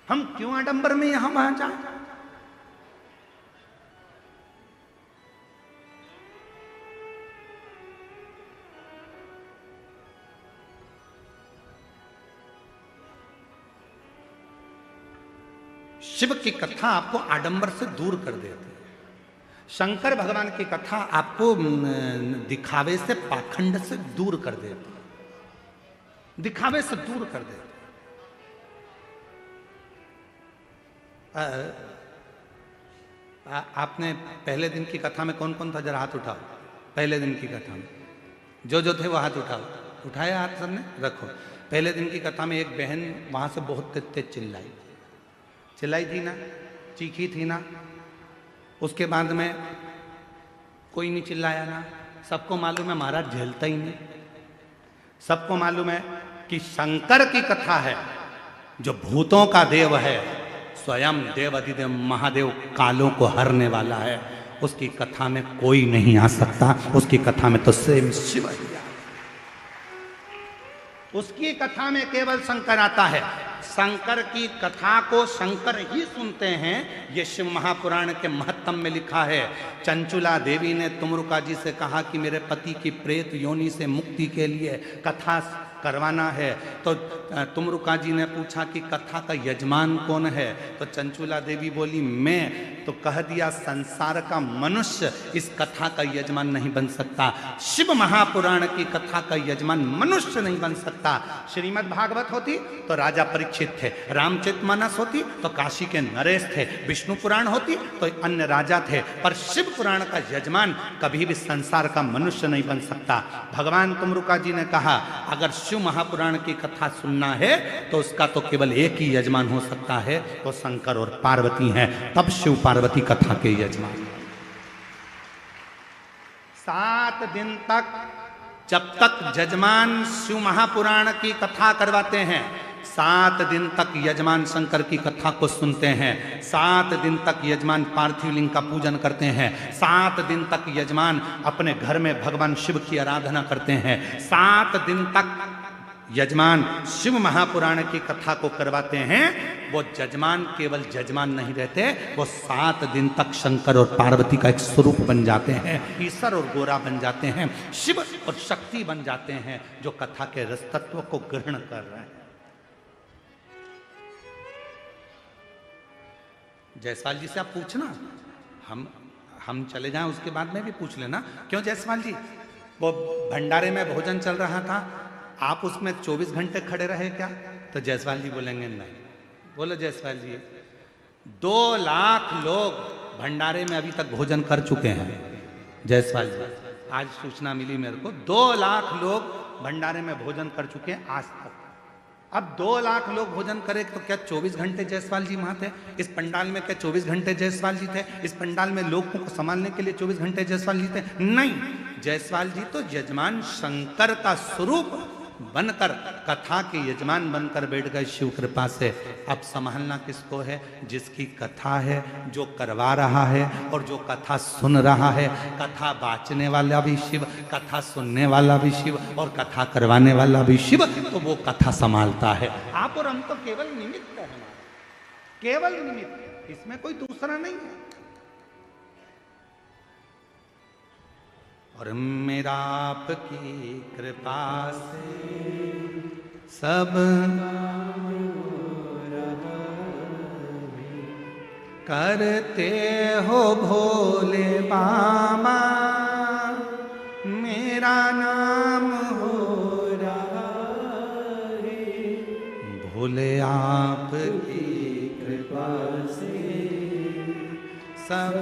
हम क्यों आडंबर में यहां वहां जाए? शिव की कथा आपको आडंबर से दूर कर देती है। शंकर भगवान की कथा आपको दिखावे से, पाखंड से दूर कर देती है, दिखावे से दूर कर देती है। आपने पहले दिन की कथा में कौन कौन था? जरा हाथ उठाओ। पहले दिन की कथा में जो जो थे वो हाथ उठाओ। उठाया हाथ सबने? रखो। पहले दिन की कथा में एक बहन वहां से बहुत तेज चिल्लाई थी ना, चीखी थी ना। उसके बाद में कोई नहीं चिल्लाया ना। सबको मालूम है महाराज झेलता ही नहीं। सबको मालूम है कि शंकर की कथा है, जो भूतों का देव है, स्वयं देव अधिदेव महादेव कालों को हरने वाला है। उसकी कथा में कोई नहीं आ सकता। उसकी कथा में तो स्वयं शिव ही। उसकी कथा में केवल शंकर आता है। शंकर की कथा को शंकर ही सुनते हैं। ये शिव महापुराण के महत्तम में लिखा है। चंचुला देवी ने तुमरुका जी से कहा कि मेरे पति की प्रेत योनि से मुक्ति के लिए कथा करवाना है। तो तुमरुका जी ने पूछा कि कथा का यजमान कौन है? तो चंचुला देवी बोली मैं। तो कह दिया संसार का मनुष्य इस कथा का यजमान नहीं बन सकता। शिव महापुराण की कथा का यजमान मनुष्य नहीं बन सकता। श्रीमद् भागवत होती तो राजा परीक्षित थे, रामचरितमानस होती तो काशी के नरेश थे, विष्णु पुराण होती तो अन्य राजा थे, पर शिव पुराण का यजमान कभी भी संसार का मनुष्य नहीं बन सकता। भगवान तुमरुका जी ने कहा अगर शिव महापुराण की कथा सुनना है तो उसका तो केवल एक ही यजमान हो सकता है, वो शंकर और पार्वती हैं। तब शिव पार्वती कथा के यजमान। 7 दिन तक जब तक यजमान शिव महापुराण की कथा करवाते हैं, 7 दिन तक यजमान शंकर की कथा को सुनते हैं, 7 दिन तक यजमान पार्थिव लिंग का पूजन करते हैं, 7 दिन तक यजमान अपने घर में भगवान शिव की आराधना करते हैं, 7 दिन तक यजमान शिव महापुराण की कथा को करवाते हैं। वो यजमान केवल यजमान नहीं रहते, वो 7 दिन तक शंकर और पार्वती का एक स्वरूप बन जाते हैं, ईश्वर और गोरा बन जाते हैं, शिव और शक्ति बन जाते हैं, जो कथा के रस तत्व को ग्रहण कर रहे हैं। जायसवाल जी से आप पूछना, हम चले जाएं उसके बाद में भी पूछ लेना। क्यों जायसवाल जी, वो भंडारे में भोजन चल रहा था, आप उसमें 24 घंटे खड़े रहे क्या? तो जायसवाल जी बोलेंगे नहीं। बोलो जायसवाल जी, 2 लाख लोग भंडारे में अभी तक भोजन कर चुके हैं। जायसवाल जी, आज सूचना मिली मेरे को, 2 लाख लोग भंडारे में भोजन कर चुके हैं आज तक। अब 2 लाख लोग भोजन करें तो क्या 24 घंटे जायसवाल जी वहां थे? इस पंडाल में क्या 24 घंटे जायसवाल जी थे? इस पंडाल में लोगों को संभालने के लिए 24 घंटे जायसवाल जी थे? नहीं, जायसवाल जी तो यजमान शंकर का स्वरूप बनकर, कथा के यजमान बनकर बैठ गए शिव कृपा से। अब संभालना किसको है? जिसकी कथा है, जो करवा रहा है और जो कथा सुन रहा है। कथा बाँचने वाला भी शिव, कथा सुनने वाला भी शिव और कथा करवाने वाला भी शिव, तो वो कथा संभालता है। आप और हम तो केवल निमित्त है, केवल निमित्त, इसमें कोई दूसरा नहीं है। और मेरा आपकी कृपा से सब करते हो भोले बाबा, मेरा नाम हो रहा है। भोले आपकी कृपा से सब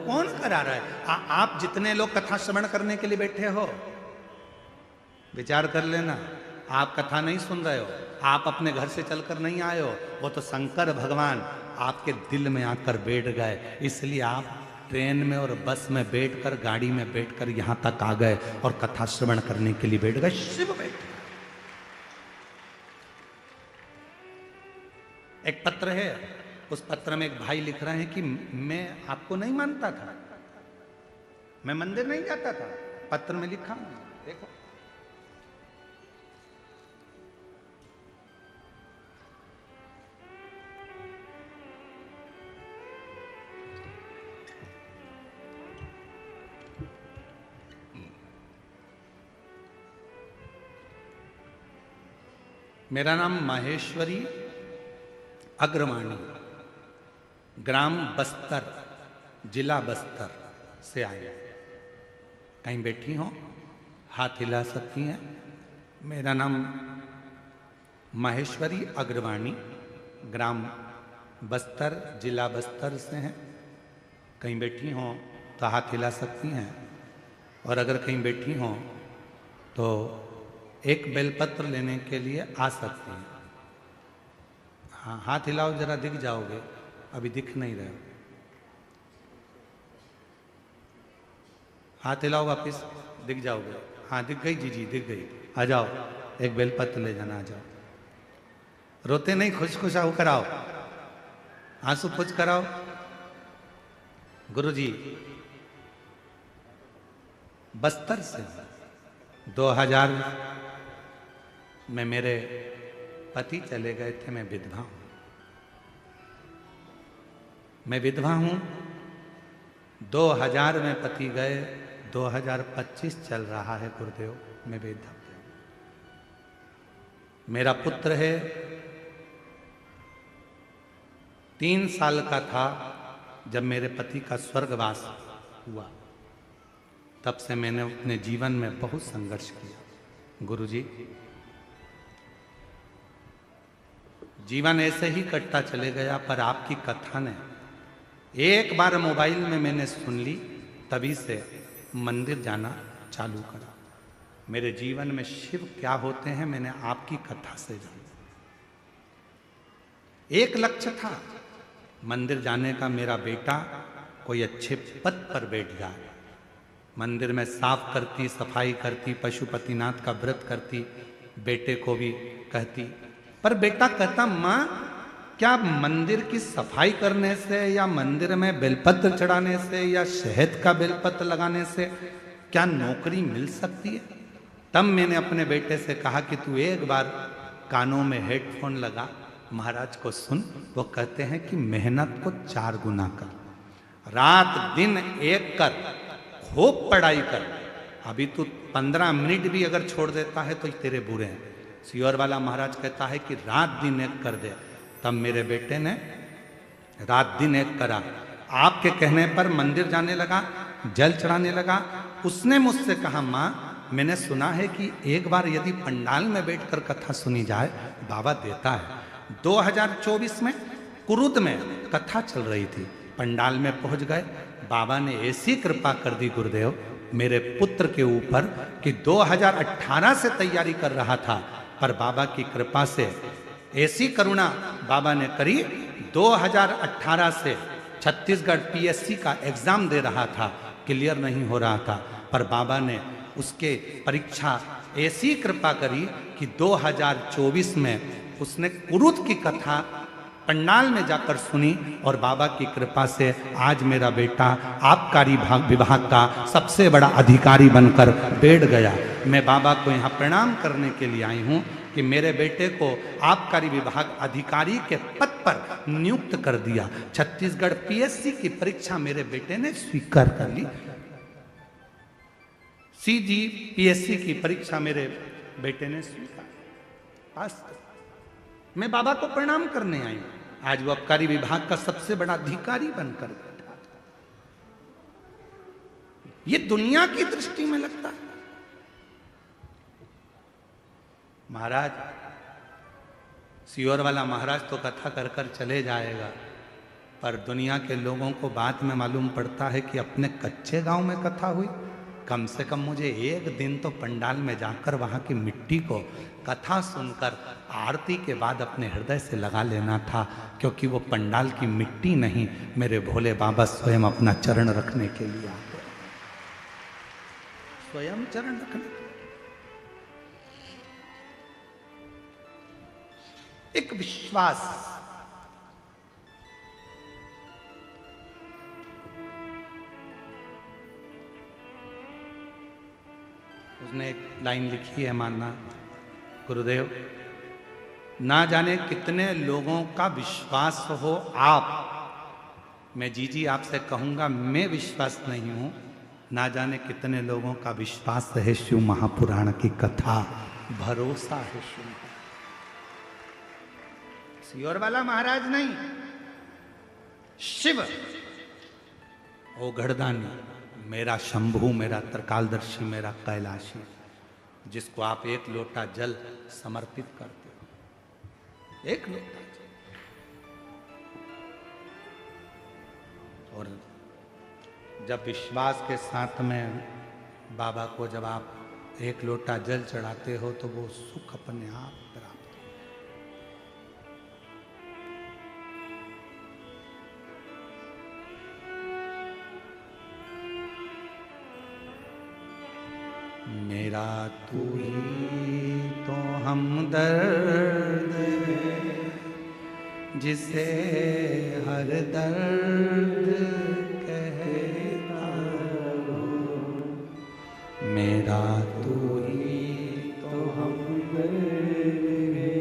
कौन करा रहा है? आप जितने लोग कथा श्रवण करने के लिए बैठे हो, विचार कर लेना, आप कथा नहीं सुन रहे हो, आप अपने घर से चलकर नहीं आए हो, वो तो शंकर भगवान आपके दिल में आकर बैठ गए। इसलिए आप ट्रेन में और बस में बैठकर, गाड़ी में बैठकर यहां तक आ गए और कथा श्रवण करने के लिए बैठ गए। शिव बैठ। एक पत्र है, उस पत्र में एक भाई लिख रहे हैं कि मैं आपको नहीं मानता था, मैं मंदिर नहीं जाता था। पत्र में लिखा, देखो, मेरा नाम माहेश्वरी अग्रवाणी, ग्राम बस्तर, जिला बस्तर से आए। कहीं बैठी हो, हाथ हिला सकती हैं। मेरा नाम माहेश्वरी अग्रवाणी, ग्राम बस्तर, जिला बस्तर से हैं। कहीं बैठी हो तो हाथ हिला सकती हैं, और अगर कहीं बैठी हो तो एक बेलपत्र लेने के लिए आ सकती हैं। हाँ, हाथ हिलाओ, जरा दिख जाओगे, अभी दिख नहीं रहे। हाथ हिलाओ, वापिस दिख जाओगे। हाँ, दिख गई जी, दिख गई। आ जाओ, एक बेलपत्र ले जाना, आ जाओ। रोते नहीं, खुश खुश आओ, कराओ, आंसू पूछ कराओ। गुरुजी बस्तर से, 2000 में मेरे पति चले गए थे। मैं विधवा हूं। 2000 में पति गए, 2025 चल रहा है गुरुदेव, मैं विधवा। मेरा पुत्र है, 3 साल का था जब मेरे पति का स्वर्गवास हुआ। तब से मैंने अपने जीवन में बहुत संघर्ष किया। गुरुजी, जीवन ऐसे ही कटता चले गया, पर आपकी कथा ने एक बार मोबाइल में मैंने सुन ली, तभी से मंदिर जाना चालू करा। मेरे जीवन में शिव क्या होते हैं मैंने आपकी कथा से जाना। एक लक्ष्य था मंदिर जाने का, मेरा बेटा कोई अच्छे पद पर बैठ जाए। मंदिर में साफ करती, सफाई करती, पशुपतिनाथ का व्रत करती, बेटे को भी कहती। पर बेटा कहता, माँ क्या मंदिर की सफाई करने से या मंदिर में बेलपत्र चढ़ाने से या शहद का बेलपत्र लगाने से क्या नौकरी मिल सकती है? तब मैंने अपने बेटे से कहा कि तू एक बार कानों में हेडफोन लगा, महाराज को सुन। वो कहते हैं कि मेहनत को 4 गुना कर, रात दिन एक कर, खूब पढ़ाई कर। अभी तू 15 मिनट भी अगर छोड़ देता है तो तेरे बुरे हैं। सियोर वाला महाराज कहता है कि रात दिन एक कर दे। तब मेरे बेटे ने रात दिन एक करा। आपके कहने पर मंदिर जाने लगा, जल चढ़ाने लगा। उसने मुझसे कहा, माँ मैंने सुना है कि एक बार यदि पंडाल में बैठकर कथा सुनी जाए बाबा देता है। 2024 में कुरुद में कथा चल रही थी, पंडाल में पहुंच गए। बाबा ने ऐसी कृपा कर दी गुरुदेव मेरे पुत्र के ऊपर कि 2018 से तैयारी कर रहा था, पर बाबा की कृपा से ऐसी करुणा बाबा ने करी। 2018 से छत्तीसगढ़ पीएससी का एग्जाम दे रहा था, क्लियर नहीं हो रहा था, पर बाबा ने उसके परीक्षा ऐसी कृपा करी कि 2024 में उसने कुरुद की कथा पंडाल में जाकर सुनी और बाबा की कृपा से आज मेरा बेटा आबकारी विभाग का सबसे बड़ा अधिकारी बनकर बैठ गया। मैं बाबा को यहाँ प्रणाम करने के लिए आई हूँ कि मेरे बेटे को आबकारी विभाग अधिकारी के पद पर नियुक्त कर दिया। छत्तीसगढ़ पीएससी की परीक्षा मेरे बेटे ने स्वीकार कर ली। सीजीपीएससी की परीक्षा मेरे बेटे ने स्वीकार पास। मैं बाबा को प्रणाम करने आई हूं। आज वो आबकारी विभाग का सबसे बड़ा अधिकारी बनकर बैठा। ये दुनिया की दृष्टि में लगता है। महाराज सियोर वाला महाराज तो कथा कर कर चले जाएगा, पर दुनिया के लोगों को बाद में मालूम पड़ता है कि अपने कच्चे गांव में कथा हुई। कम से कम मुझे एक दिन तो पंडाल में जाकर वहां की मिट्टी को कथा सुनकर आरती के बाद अपने हृदय से लगा लेना था, क्योंकि वो पंडाल की मिट्टी नहीं, मेरे भोले बाबा स्वयं अपना चरण रखने के लिए आते, स्वयं चरण रखने। एक विश्वास, उसने एक लाइन लिखी है, मानना गुरुदेव, ना जाने कितने लोगों का विश्वास हो आप, मैं जी आपसे कहूंगा मैं विश्वास नहीं हूं, ना जाने कितने लोगों का विश्वास है शिव महापुराण की कथा, भरोसा है शिव। सियोर वाला महाराज नहीं, शिव ओ गढ़दानी, मेरा शंभू, मेरा त्रिकालदर्शी, मेरा कैलाशी, जिसको आप एक लोटा जल समर्पित करते हो, एक लोटा जल। और जब विश्वास के साथ में बाबा को जब आप एक लोटा जल चढ़ाते हो तो वो सुख अपने आप प्राप्त। मेरा तू ही तो हमदर्द है, जिसे हर दर्द कहता हूँ। मेरा तू ही तो हमदर्द है,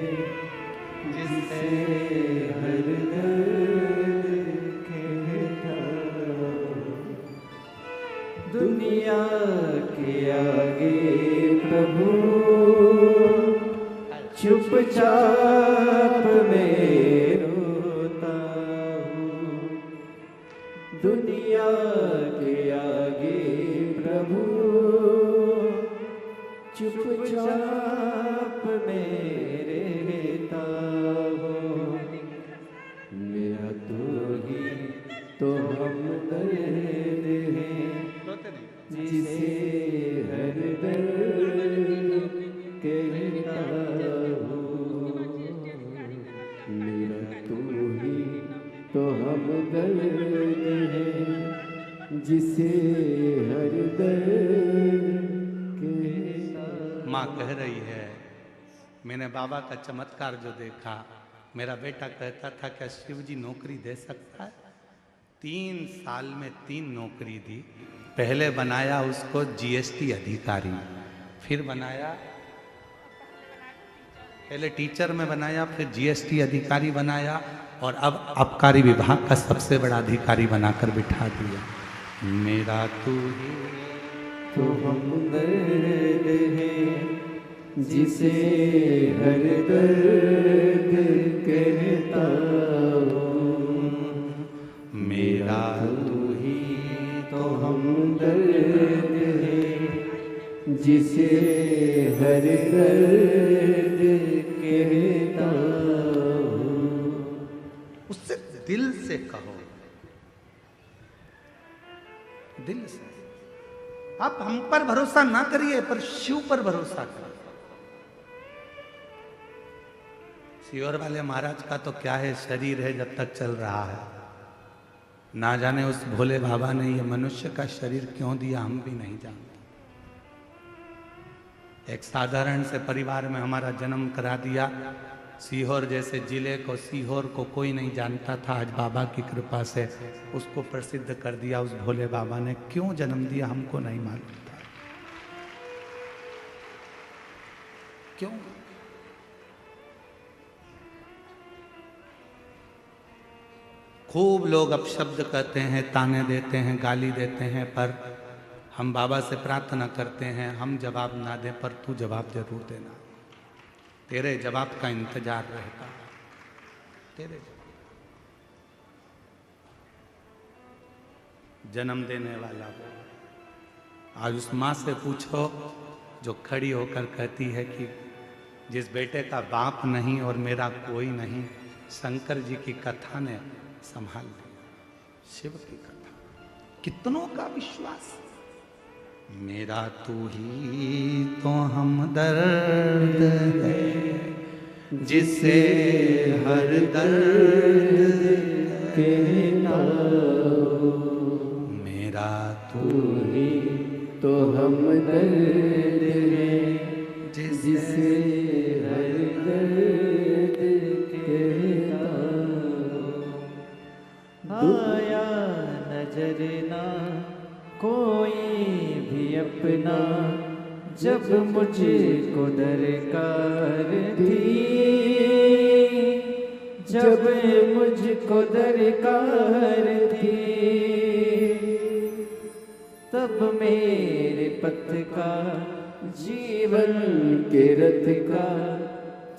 जिससे हर दर्द कहता हूँ। दुनिया के आगे प्रभु चुपचाप मैं रोता हूँ। दुनिया के आगे प्रभु चुपचाप मैं रहता हूँ। मेरा तो ही तो हमदर्द है, जिसे हर दर्द कहता हूँ। मेरा तू ही तो हमदर्द है, जिसे हर दर्द कहता। माँ कह रही है, मैंने बाबा का चमत्कार जो देखा, मेरा बेटा कहता था क्या शिव जी नौकरी दे सकता है? 3 साल में 3 नौकरी दी। पहले बनाया उसको जीएसटी अधिकारी, फिर बनाया, पहले टीचर में बनाया, फिर जीएसटी अधिकारी बनाया, और अब आबकारी विभाग का सबसे बड़ा अधिकारी बनाकर बिठा दिया। मेरा तू ही तो हमदर्द है, जिसे हर दर्द कहता हूँ। मेरा तू ही तो हमदर्द है, जिसे हर दर्द कहता हूँ। उससे दिल से कहो, दिल से। आप हम पर भरोसा ना करिए, पर शिव पर भरोसा करिए। सियोर वाले महाराज का तो क्या है, शरीर है जब तक चल रहा है। ना जाने उस भोले बाबा ने ये मनुष्य का शरीर क्यों दिया, हम भी नहीं जानते। एक साधारण से परिवार में हमारा जन्म करा दिया। सीहोर जैसे जिले को, सीहोर को कोई नहीं जानता था, आज बाबा की कृपा से उसको प्रसिद्ध कर दिया। उस भोले बाबा ने क्यों जन्म दिया हमको नहीं मालूम था। क्यों? खूब लोग अपशब्द कहते हैं, ताने देते हैं, गाली देते हैं, पर हम बाबा से प्रार्थना करते हैं, हम जवाब ना दें पर तू जवाब जरूर देना। तेरे जवाब का इंतजार रहता है, तेरे जन्म देने वाला हो। आज उस माँ से पूछो जो खड़ी होकर कहती है कि जिस बेटे का बाप नहीं और मेरा कोई नहीं, शंकर जी की कथा ने संभाल लिया। शिव की कथा, कितनों का विश्वास। मेरा तू ही तो हमदर्द है, जिसे हर दर्द कहता हूँ। मेरा तू ही तो हमदर्द है, जिसे हर दर्द कहता हूँ। आया नजर ना कोई भी अपना, जब मुझको दरकार थी, जब मुझको दरकार थी, तब मेरे पथ का जीवन के रथ का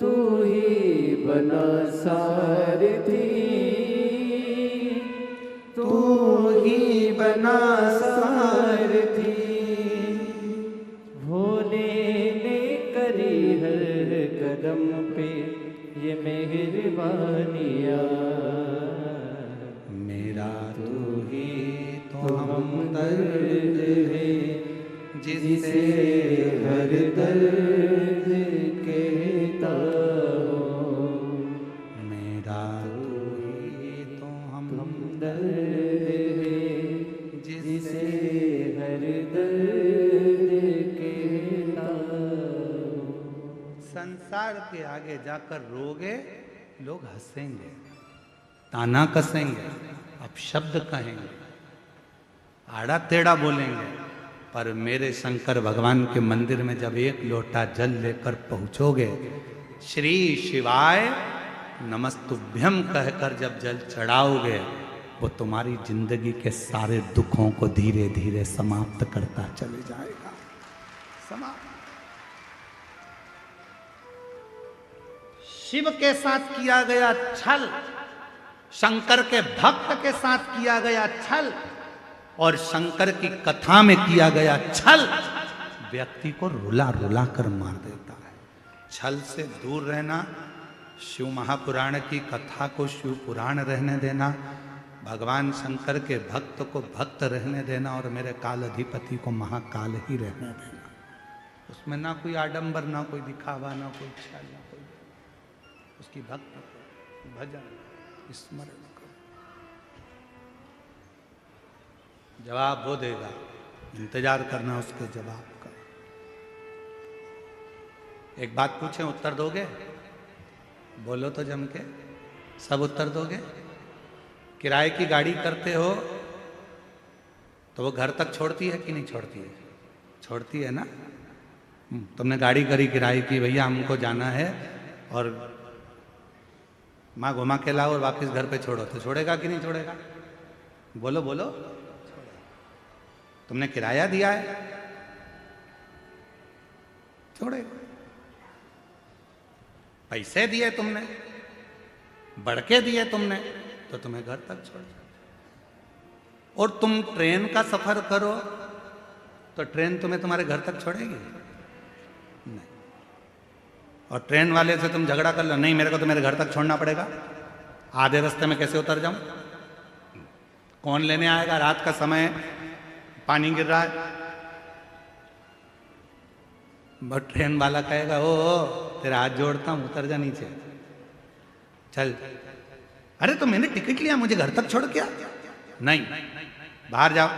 तू ही बना सारथी, तू ही बना सारथी। भोले ने करी हर कदम पे ये मेहरबानियाँ। मेरा तू ही तो तो हमदर्द है, जिसे हर दर्द कहता हूँ। मेरा तू ही तो हमदर्द है, जिसे हर दर्द कहता हूँ। संसार के आगे जाकर रोगे, लोग हंसेंगे, ताना कसेंगे, अपशब्द कहेंगे, आड़ा टेढ़ा बोलेंगे, पर मेरे शंकर भगवान के मंदिर में जब एक लोटा जल लेकर पहुंचोगे, श्री शिवाय नमस्तुभ्यम कहकर जब जल चढ़ाओगे, वो तुम्हारी जिंदगी के सारे दुखों को धीरे धीरे समाप्त करता चले जाएगा। समाप्त। शिव के साथ किया गया छल, शंकर के भक्त के साथ किया गया छल और शंकर की कथा में किया गया छल व्यक्ति को रुला रुला कर मार देता है। छल से दूर रहना, शिव महापुराण की कथा को शिव पुराण रहने देना, भगवान शंकर के भक्त को भक्त रहने देना और मेरे काल अधिपति को महाकाल ही रहने देना। उसमें ना कोई आडंबर, ना कोई दिखावा, ना कोई छल, ना कोई, उसकी भक्त भजन स्मरण करो। जवाब वो देगा, इंतजार करना उसके जवाब का। एक बात पूछें, उत्तर दोगे? बोलो तो जम के, सब उत्तर दोगे? किराए की गाड़ी करते हो तो वो घर तक छोड़ती है कि नहीं छोड़ती है? छोड़ती है ना। तुमने गाड़ी करी किराए की, भैया हमको जाना है और माँ घुमा के लाओ और वापस घर पे छोड़ो, तो छोड़ेगा कि नहीं छोड़ेगा? बोलो बोलो। तुमने किराया दिया है, छोड़ेगा। पैसे दिए तुमने, बढ़ के दिए तुमने, तो तुम्हें घर तक छोड़ जाए। और तुम ट्रेन का सफर करो तो ट्रेन तुम्हें तुम्हारे घर तक छोड़ेगी? नहीं। और ट्रेन वाले से तुम झगड़ा कर लो, नहीं मेरे को तो मेरे घर तक छोड़ना पड़ेगा, आधे रास्ते में कैसे उतर जाऊं? कौन लेने आएगा? रात का समय, पानी गिर रहा है, बट ट्रेन वाला कहेगा ओ तेरा हाथ जोड़ता हूं, उतर जा नीचे, चल। अरे तो मैंने टिकट लिया, मुझे घर तक छोड़ क्या? नहीं, बाहर जाओ,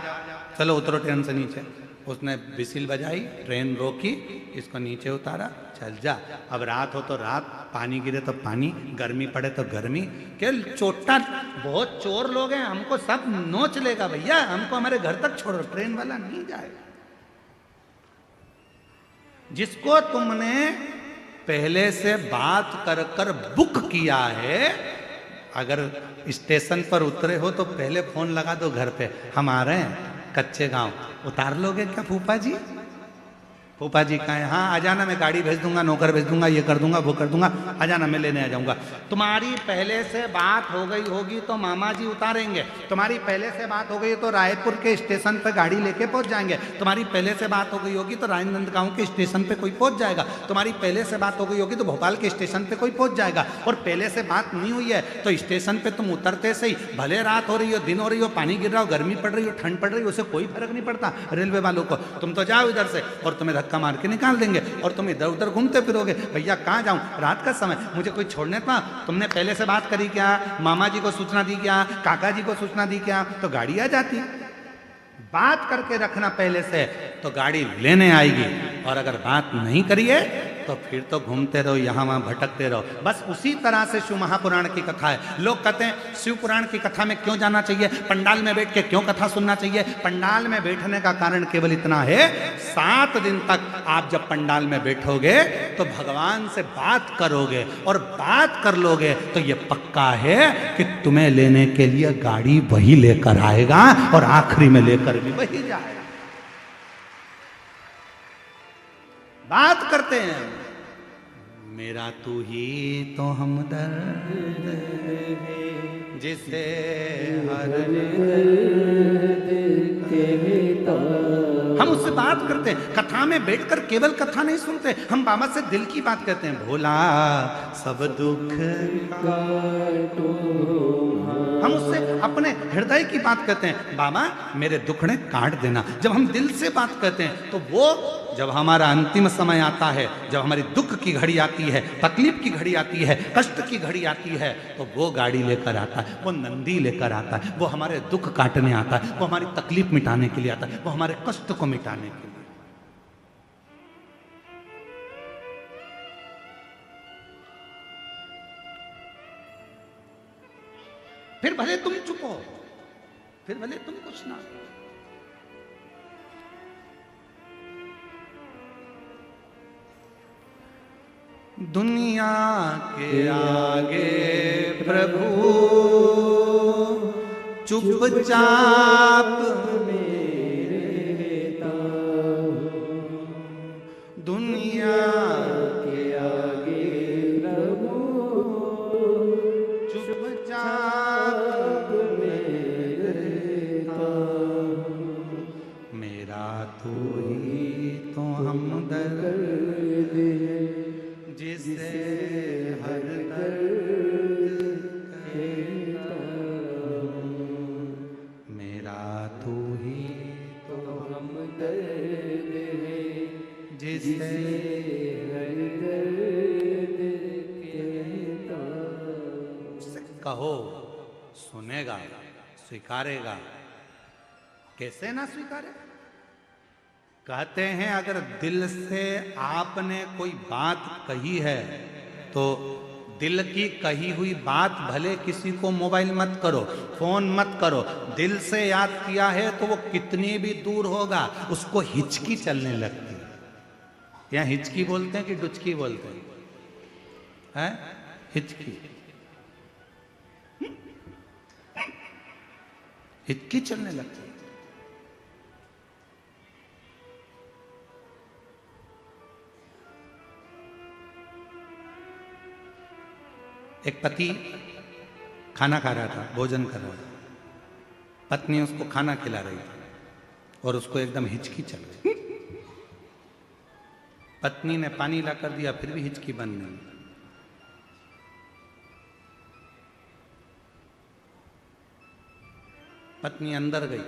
चलो उतरो ट्रेन से नीचे। उसने बिसिल बजाई, ट्रेन रोकी, इसको नीचे उतारा, चल जा। अब रात हो तो रात, पानी गिरे तो पानी, गर्मी पड़े तो गर्मी। क्या चोटा, बहुत चोर लोग हैं, हमको सब नोच लेगा भैया, हमको हमारे घर तक छोड़ो। ट्रेन वाला नहीं जाएगा। जिसको तुमने पहले से बात कर कर बुक किया है, अगर स्टेशन पर उतरे हो तो पहले फोन लगा दो घर पे, हम आ रहे हैं कच्चे गांव, उतार लोगे क्या फूफा जी? फूफा जी कहें हाँ आ जाना, मैं गाड़ी भेज दूंगा, नौकर भेज दूंगा, ये कर दूंगा, वो कर दूंगा, आ जाना, मैं लेने आ जाऊंगा। तुम्हारी पहले से बात हो गई होगी तो मामा जी उतारेंगे। तुम्हारी पहले से बात हो गई तो रायपुर के स्टेशन पे गाड़ी लेके पहुंच जाएंगे। तुम्हारी पहले से बात हो गई होगी तो राजनांदगांव के स्टेशन पे कोई पहुंच जाएगा। तुम्हारी पहले से बात हो गई होगी तो भोपाल के स्टेशन पे कोई पहुंच जाएगा। और पहले से बात नहीं हुई है तो स्टेशन पे तुम उतरते से ही, भले रात हो रही हो, दिन हो रही हो, पानी गिर रहा हो, गर्मी पड़ रही हो, ठंड पड़ रही हो, उसे कोई फर्क नहीं पड़ता रेलवे वालों को। तुम तो जाओ इधर से और तुम्हें धक्का मार के निकाल देंगे और तुम इधर उधर घूमते फिरोगे, भैया कहाँ जाऊं, रात का समय, मुझे कोई छोड़ने था। तुमने पहले से बात करी क्या? मामा जी को सूचना दी क्या? काका जी को सूचना दी क्या? तो गाड़ी आ जाती। बात करके रखना पहले से तो गाड़ी लेने आएगी। और अगर बात नहीं करिए तो फिर तो घूमते रहो, यहाँ वहाँ भटकते रहो। बस उसी तरह से शिव महापुराण की कथा है। लोग कहते हैं शिव पुराण की कथा में क्यों जाना चाहिए, पंडाल में बैठ के क्यों कथा सुनना चाहिए? पंडाल में बैठने का कारण केवल इतना है, 7 दिन तक आप जब पंडाल में बैठोगे तो भगवान से बात करोगे और बात कर लोगे तो ये पक्का है कि तुम्हें लेने के लिए गाड़ी वही लेकर आएगा और आखिरी में लेकर भी वही जाएगा। बात करते हैं, मेरा तू ही तो हमदर्द है जिसे हर हम उससे बात करते हैं। कथा में बैठकर केवल कथा नहीं सुनते, हम बाबा से दिल की बात कहते हैं। भोला सब दुख काटो, हम उससे अपने हृदय की बात कहते हैं, बाबा मेरे दुखड़े काट देना। जब हम दिल से बात कहते हैं तो वो जब हमारा अंतिम समय आता है, जब हमारी दुख की घड़ी आती है, तकलीफ की घड़ी आती है, कष्ट की घड़ी आती है, तो वो गाड़ी लेकर आता है, वो नंदी लेकर आता है, वो हमारे दुख काटने आता है, वो हमारी तकलीफ मिटाने के लिए आता है, वो हमारे कष्ट को मिटाने के लिए। फिर भले तुम चुप हो, फिर भले तुम कुछ ना, दुनिया के आगे प्रभु चुपचाप दुनिया के आगे प्रभु चुपचाप मेरा मेरा तू ही तो हमदर्द है जिसे हर दर्द कहता हूँ। मेरा तू ही तो हमदर्द है जिसे हर दर्द कहता उससे कहो सुनेगा स्वीकारेगा। कैसे ना स्वीकारे? कहते हैं अगर दिल से आपने कोई बात कही है तो दिल की कही हुई बात भले किसी को मोबाइल मत करो, फोन मत करो, दिल से याद किया है तो वो कितनी भी दूर होगा उसको हिचकी चलने लगती है। यहाँ हिचकी बोलते हैं कि डुचकी बोलते हैं? हिचकी, हिचकी चलने लगती है। एक पति खाना खा रहा था, भोजन कर रहा था, पत्नी उसको खाना खिला रही थी और उसको एकदम हिचकी चल गई। पत्नी ने पानी ला कर दिया फिर भी हिचकी बंद नहीं। पत्नी अंदर गई,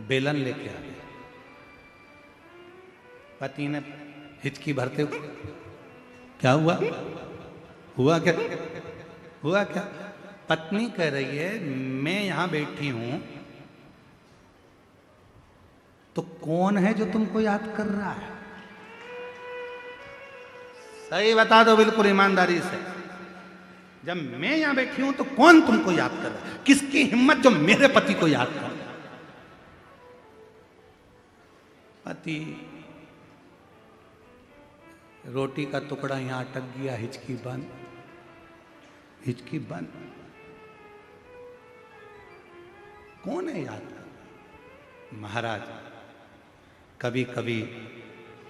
बेलन लेके आ गई। पति ने हिचकी भरते हुए, क्या हुआ? हुआ क्या? हुआ क्या? पत्नी कह रही है मैं यहां बैठी हूं तो कौन है जो तुमको याद कर रहा है? सही बता दो बिल्कुल ईमानदारी से। जब मैं यहां बैठी हूं तो कौन तुमको याद कर रहा है? किसकी हिम्मत जो मेरे पति को याद कर रहा है? पति रोटी का टुकड़ा यहां अटक गया, हिचकी बंद, हिचकी बंद। कौन है याद कर? महाराज कभी कभी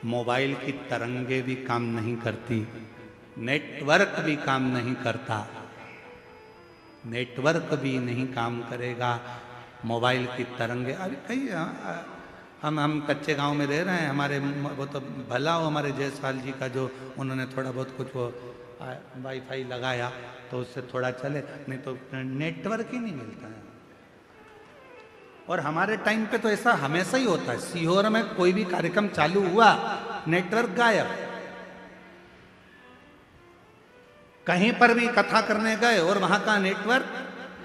मोबाइल की तरंगे भी काम नहीं करती, नेटवर्क भी काम नहीं करता, नेटवर्क भी नहीं काम करेगा, मोबाइल की तरंगे। अभी कई हम कच्चे गांव में रह रहे हैं, हमारे वो तो भला हो हमारे जयसवाल जी का जो उन्होंने थोड़ा बहुत कुछ वो वाईफाई लगाया तो उससे थोड़ा चले, नहीं तो नेटवर्क ही नहीं मिलता है। और हमारे टाइम पे तो ऐसा हमेशा ही होता है, सीहोर में कोई भी कार्यक्रम चालू हुआ नेटवर्क गायब। कहीं पर भी कथा करने गए और वहां का नेटवर्क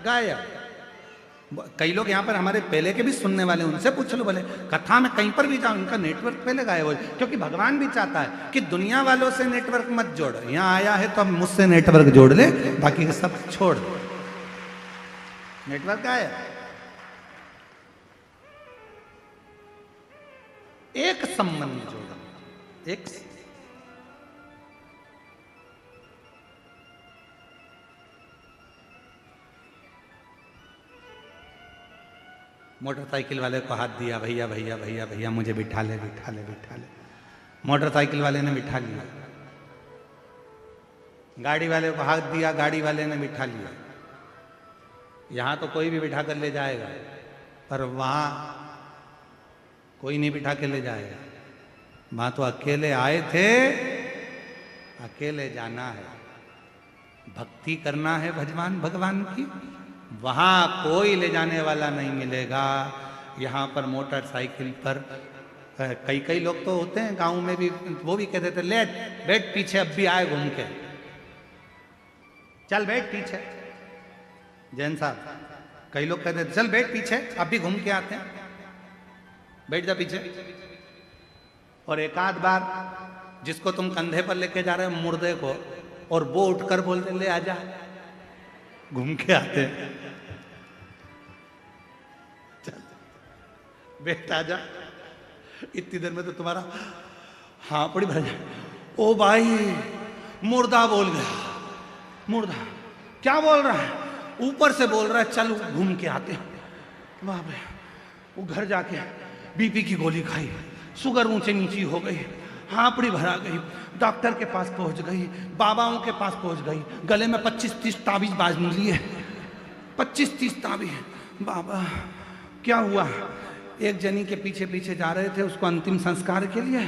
गायब। कई लोग यहाँ पर हमारे पहले के भी सुनने वाले, उनसे पूछ लो, बोले कथा में कहीं पर भी जाओ उनका नेटवर्क पहले गायब हो, क्योंकि भगवान भी चाहता है कि दुनिया वालों से नेटवर्क मत जोड़। यहाँ आया है तो अब मुझसे नेटवर्क जोड़ ले, बाकी के सब छोड़ दो। नेटवर्क गायब। एक संबंध जोड़ो, एक मोटरसाइकिल वाले को हाथ दिया, भैया भैया भैया भैया मुझे बिठा ले बिठा ले बिठा ले। मोटरसाइकिल वाले ने बिठा लिया। गाड़ी वाले को हाथ दिया, गाड़ी वाले ने बिठा लिया। यहां तो कोई भी बिठा कर ले जाएगा, पर वहां कोई नहीं बिठा के ले जाएगा। वहां तो अकेले आए थे, अकेले जाना है, भक्ति करना है भगवान की। वहां कोई ले जाने वाला नहीं मिलेगा। यहाँ पर मोटरसाइकिल पर कई लोग तो होते हैं गांव में भी, वो भी कहते थे ले बैठ पीछे, अब भी आए घूम के, चल बैठ पीछे। जैन साहब, कई लोग कहते थे चल बैठ पीछे, अब भी घूम के आते हैं, बैठ जा पीछे। और एक आध बार जिसको तुम कंधे पर लेके जा रहे हो मुर्दे को, और वो उठकर बोलते ले आजा, घूम के आते। चल बैठ आजा, इतनी देर में तो तुम्हारा हाँ पड़ी भर जाए। ओ भाई मुर्दा बोल गया। मुर्दा क्या बोल रहा है? ऊपर से बोल रहा है चल घूम के आते हैं। बाप रे, वो घर जाके बीपी की गोली खाई, शुगर ऊंचे नीची हो गई, हांपड़ी भरा गई, डॉक्टर के पास पहुंच गई, बाबाओं के पास पहुंच गई, गले में 25-30 ताबीज बाज लिए, 25-30 ताबीज। बाबा क्या हुआ? एक जनी के पीछे पीछे जा रहे थे उसको अंतिम संस्कार के लिए।